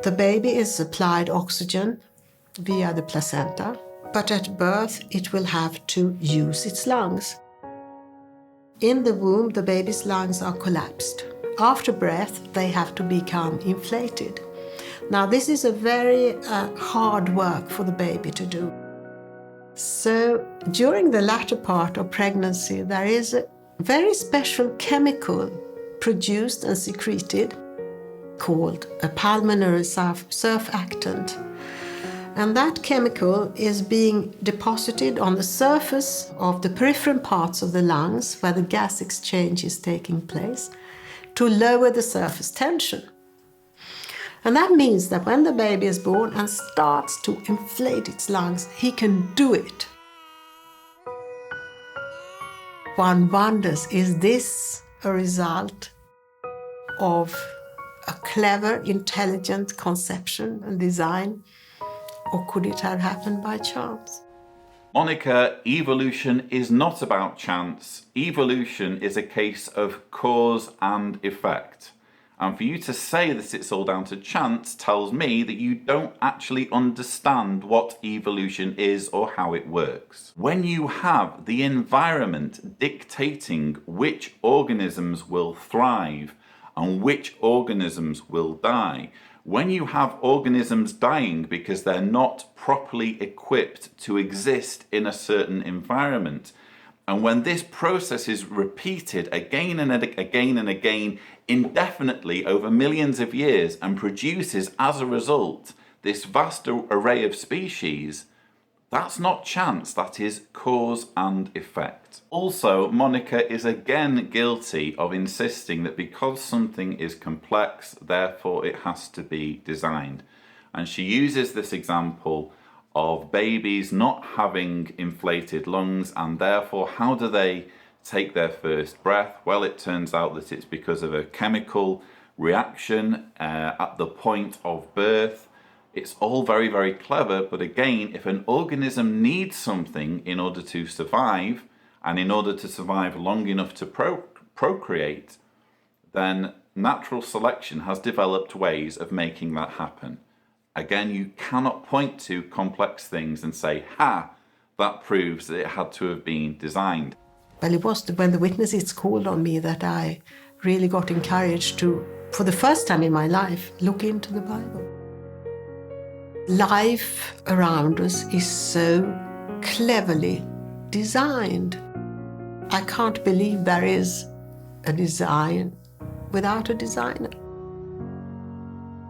the baby is supplied oxygen via the placenta, but at birth it will have to use its lungs. In the womb, the baby's lungs are collapsed. After birth, they have to become inflated. Now, this is a very hard work for the baby to do. So, during the latter part of pregnancy, there is a very special chemical produced and secreted called a pulmonary surfactant. And that chemical is being deposited on the surface of the peripheral parts of the lungs, where the gas exchange is taking place, to lower the surface tension. And that means that when the baby is born and starts to inflate its lungs, he can do it. One wonders, is this a result of a clever, intelligent conception and design? Or could it have happened by chance? Monica, evolution is not about chance. Evolution is a case of cause and effect. And for you to say that it's all down to chance tells me that you don't actually understand what evolution is or how it works. When you have the environment dictating which organisms will thrive and which organisms will die, when you have organisms dying because they're not properly equipped to exist in a certain environment, and when this process is repeated again and again and again indefinitely over millions of years and produces as a result this vast array of species, that's not chance, that is cause and effect. Also, Monica is again guilty of insisting that because something is complex, therefore it has to be designed. And she uses this example of babies not having inflated lungs, and therefore how do they take their first breath? Well, it turns out that it's because of a chemical reaction at the point of birth. It's all very, very clever, but again, if an organism needs something in order to survive, and in order to survive long enough to procreate, then natural selection has developed ways of making that happen. Again, you cannot point to complex things and say, ha, that proves that it had to have been designed. Well, it was when the witnesses called on me that I really got encouraged to, for the first time in my life, look into the Bible. Life around us is so cleverly designed. I can't believe there is a design without a designer.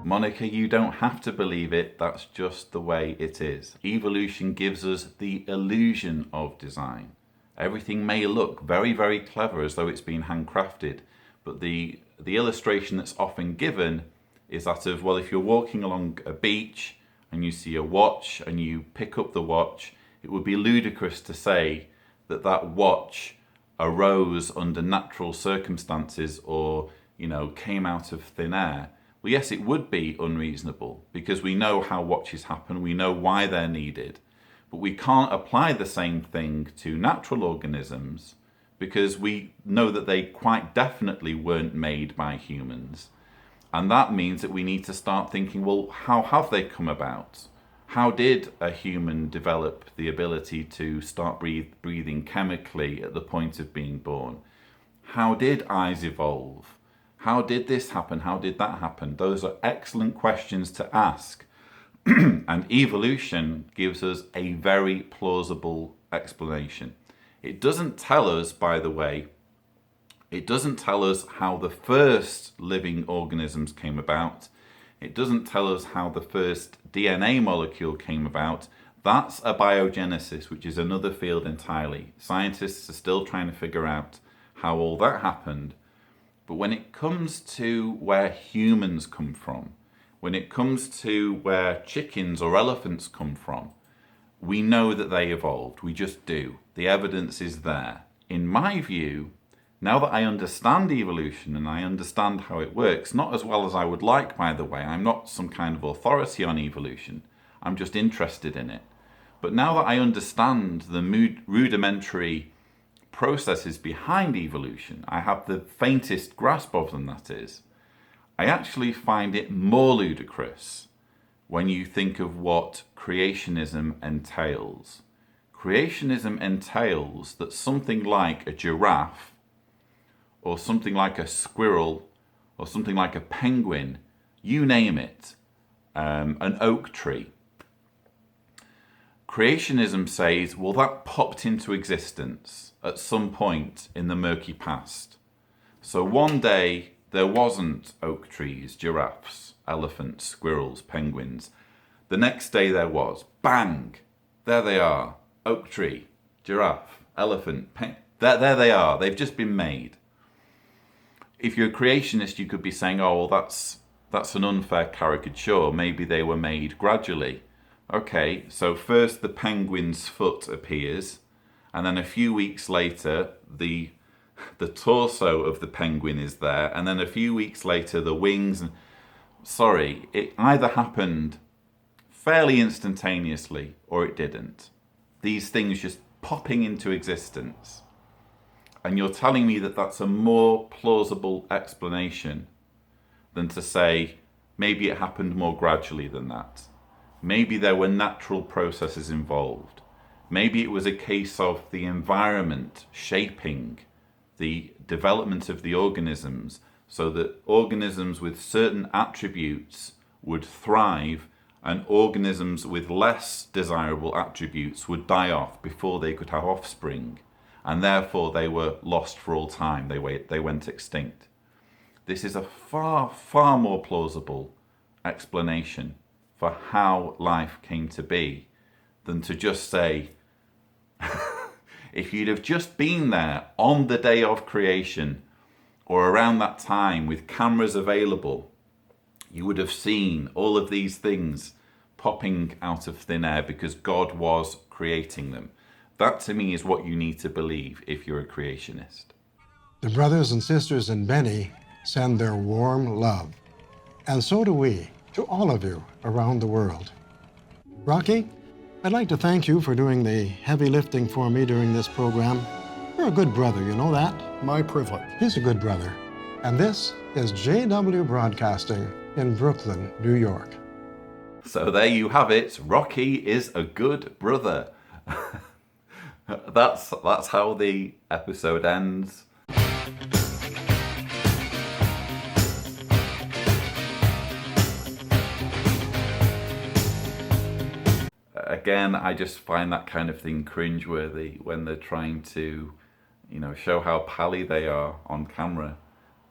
Monica, you don't have to believe it, that's just the way it is. Evolution gives us the illusion of design. Everything may look very, very clever as though it's been handcrafted, but the illustration that's often given is that of, well, if you're walking along a beach and you see a watch and you pick up the watch, it would be ludicrous to say that that watch arose under natural circumstances or, came out of thin air. Well, yes, it would be unreasonable because we know how watches happen, we know why they're needed, but we can't apply the same thing to natural organisms because we know that they quite definitely weren't made by humans. And that means that we need to start thinking, well, how have they come about? How did a human develop the ability to start breathing chemically at the point of being born? How did eyes evolve? How did this happen? How did that happen? Those are excellent questions to ask. And evolution gives us a very plausible explanation. It doesn't tell us, by the way, it doesn't tell us how the first living organisms came about. It doesn't tell us how the first DNA molecule came about. That's a biogenesis, which is another field entirely. Scientists are still trying to figure out how all that happened. But when it comes to where humans come from, when it comes to where chickens or elephants come from, we know that they evolved. We just do. The evidence is there. In my view, now that I understand evolution and I understand how it works, not as well as I would like, by the way, I'm not some kind of authority on evolution, I'm just interested in it. But now that I understand the rudimentary processes behind evolution, I have the faintest grasp of them, that is, I actually find it more ludicrous when you think of what creationism entails. Creationism entails that something like a giraffe or something like a squirrel, or something like a penguin, you name it, an oak tree. Creationism says, well, that popped into existence at some point in the murky past. So one day there wasn't oak trees, giraffes, elephants, squirrels, penguins. The next day there was. Bang! There they are. Oak tree, giraffe, elephant, there they are. They've just been made. If you're a creationist, you could be saying, oh, well, that's an unfair caricature. Maybe they were made gradually. Okay, so first the penguin's foot appears, and then a few weeks later, the torso of the penguin is there, and then a few weeks later, the wings. Sorry, it either happened fairly instantaneously or it didn't. These things just popping into existence. And you're telling me that that's a more plausible explanation than to say maybe it happened more gradually than that. Maybe there were natural processes involved. Maybe it was a case of the environment shaping the development of the organisms so that organisms with certain attributes would thrive and organisms with less desirable attributes would die off before they could have offspring. And therefore they were lost for all time. They went extinct. This is a far, far more plausible explanation for how life came to be than to just say, if you'd have just been there on the day of creation or around that time with cameras available, you would have seen all of these things popping out of thin air because God was creating them. That to me is what you need to believe if you're a creationist. The brothers and sisters in Benny send their warm love. And so do we to all of you around the world. Rocky, I'd like to thank you for doing the heavy lifting for me during this program. You're a good brother, you know that? My privilege. He's a good brother. And this is JW Broadcasting in Brooklyn, New York. So there you have it. Rocky is a good brother. That's how the episode ends. Again, I just find that kind of thing cringeworthy when they're trying to, show how pally they are on camera.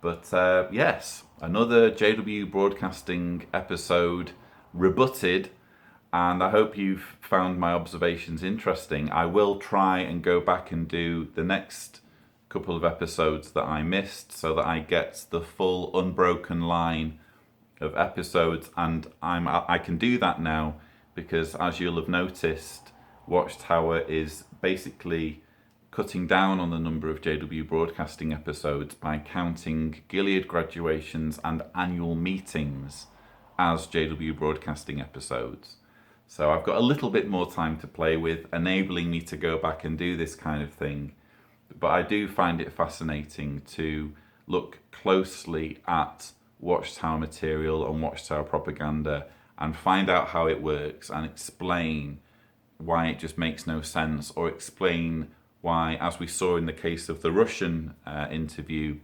But yes, another JW Broadcasting episode rebutted. and I hope you've found my observations interesting. I will try and go back and do the next couple of episodes that I missed so that I get the full unbroken line of episodes, and I can do that now because, as you'll have noticed, Watchtower is basically cutting down on the number of JW Broadcasting episodes by counting Gilead graduations and annual meetings as JW Broadcasting episodes. So I've got a little bit more time to play with, enabling me to go back and do this kind of thing. But I do find it fascinating to look closely at Watchtower material and Watchtower propaganda and find out how it works and explain why it just makes no sense, or explain why, as we saw in the case of the Russian interview,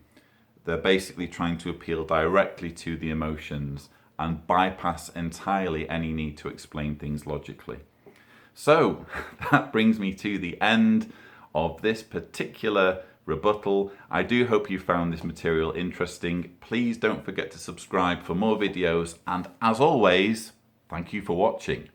they're basically trying to appeal directly to the emotions and bypass entirely any need to explain things logically. So that brings me to the end of this particular rebuttal. I do hope you found this material interesting. Please don't forget to subscribe for more videos, and as always, thank you for watching.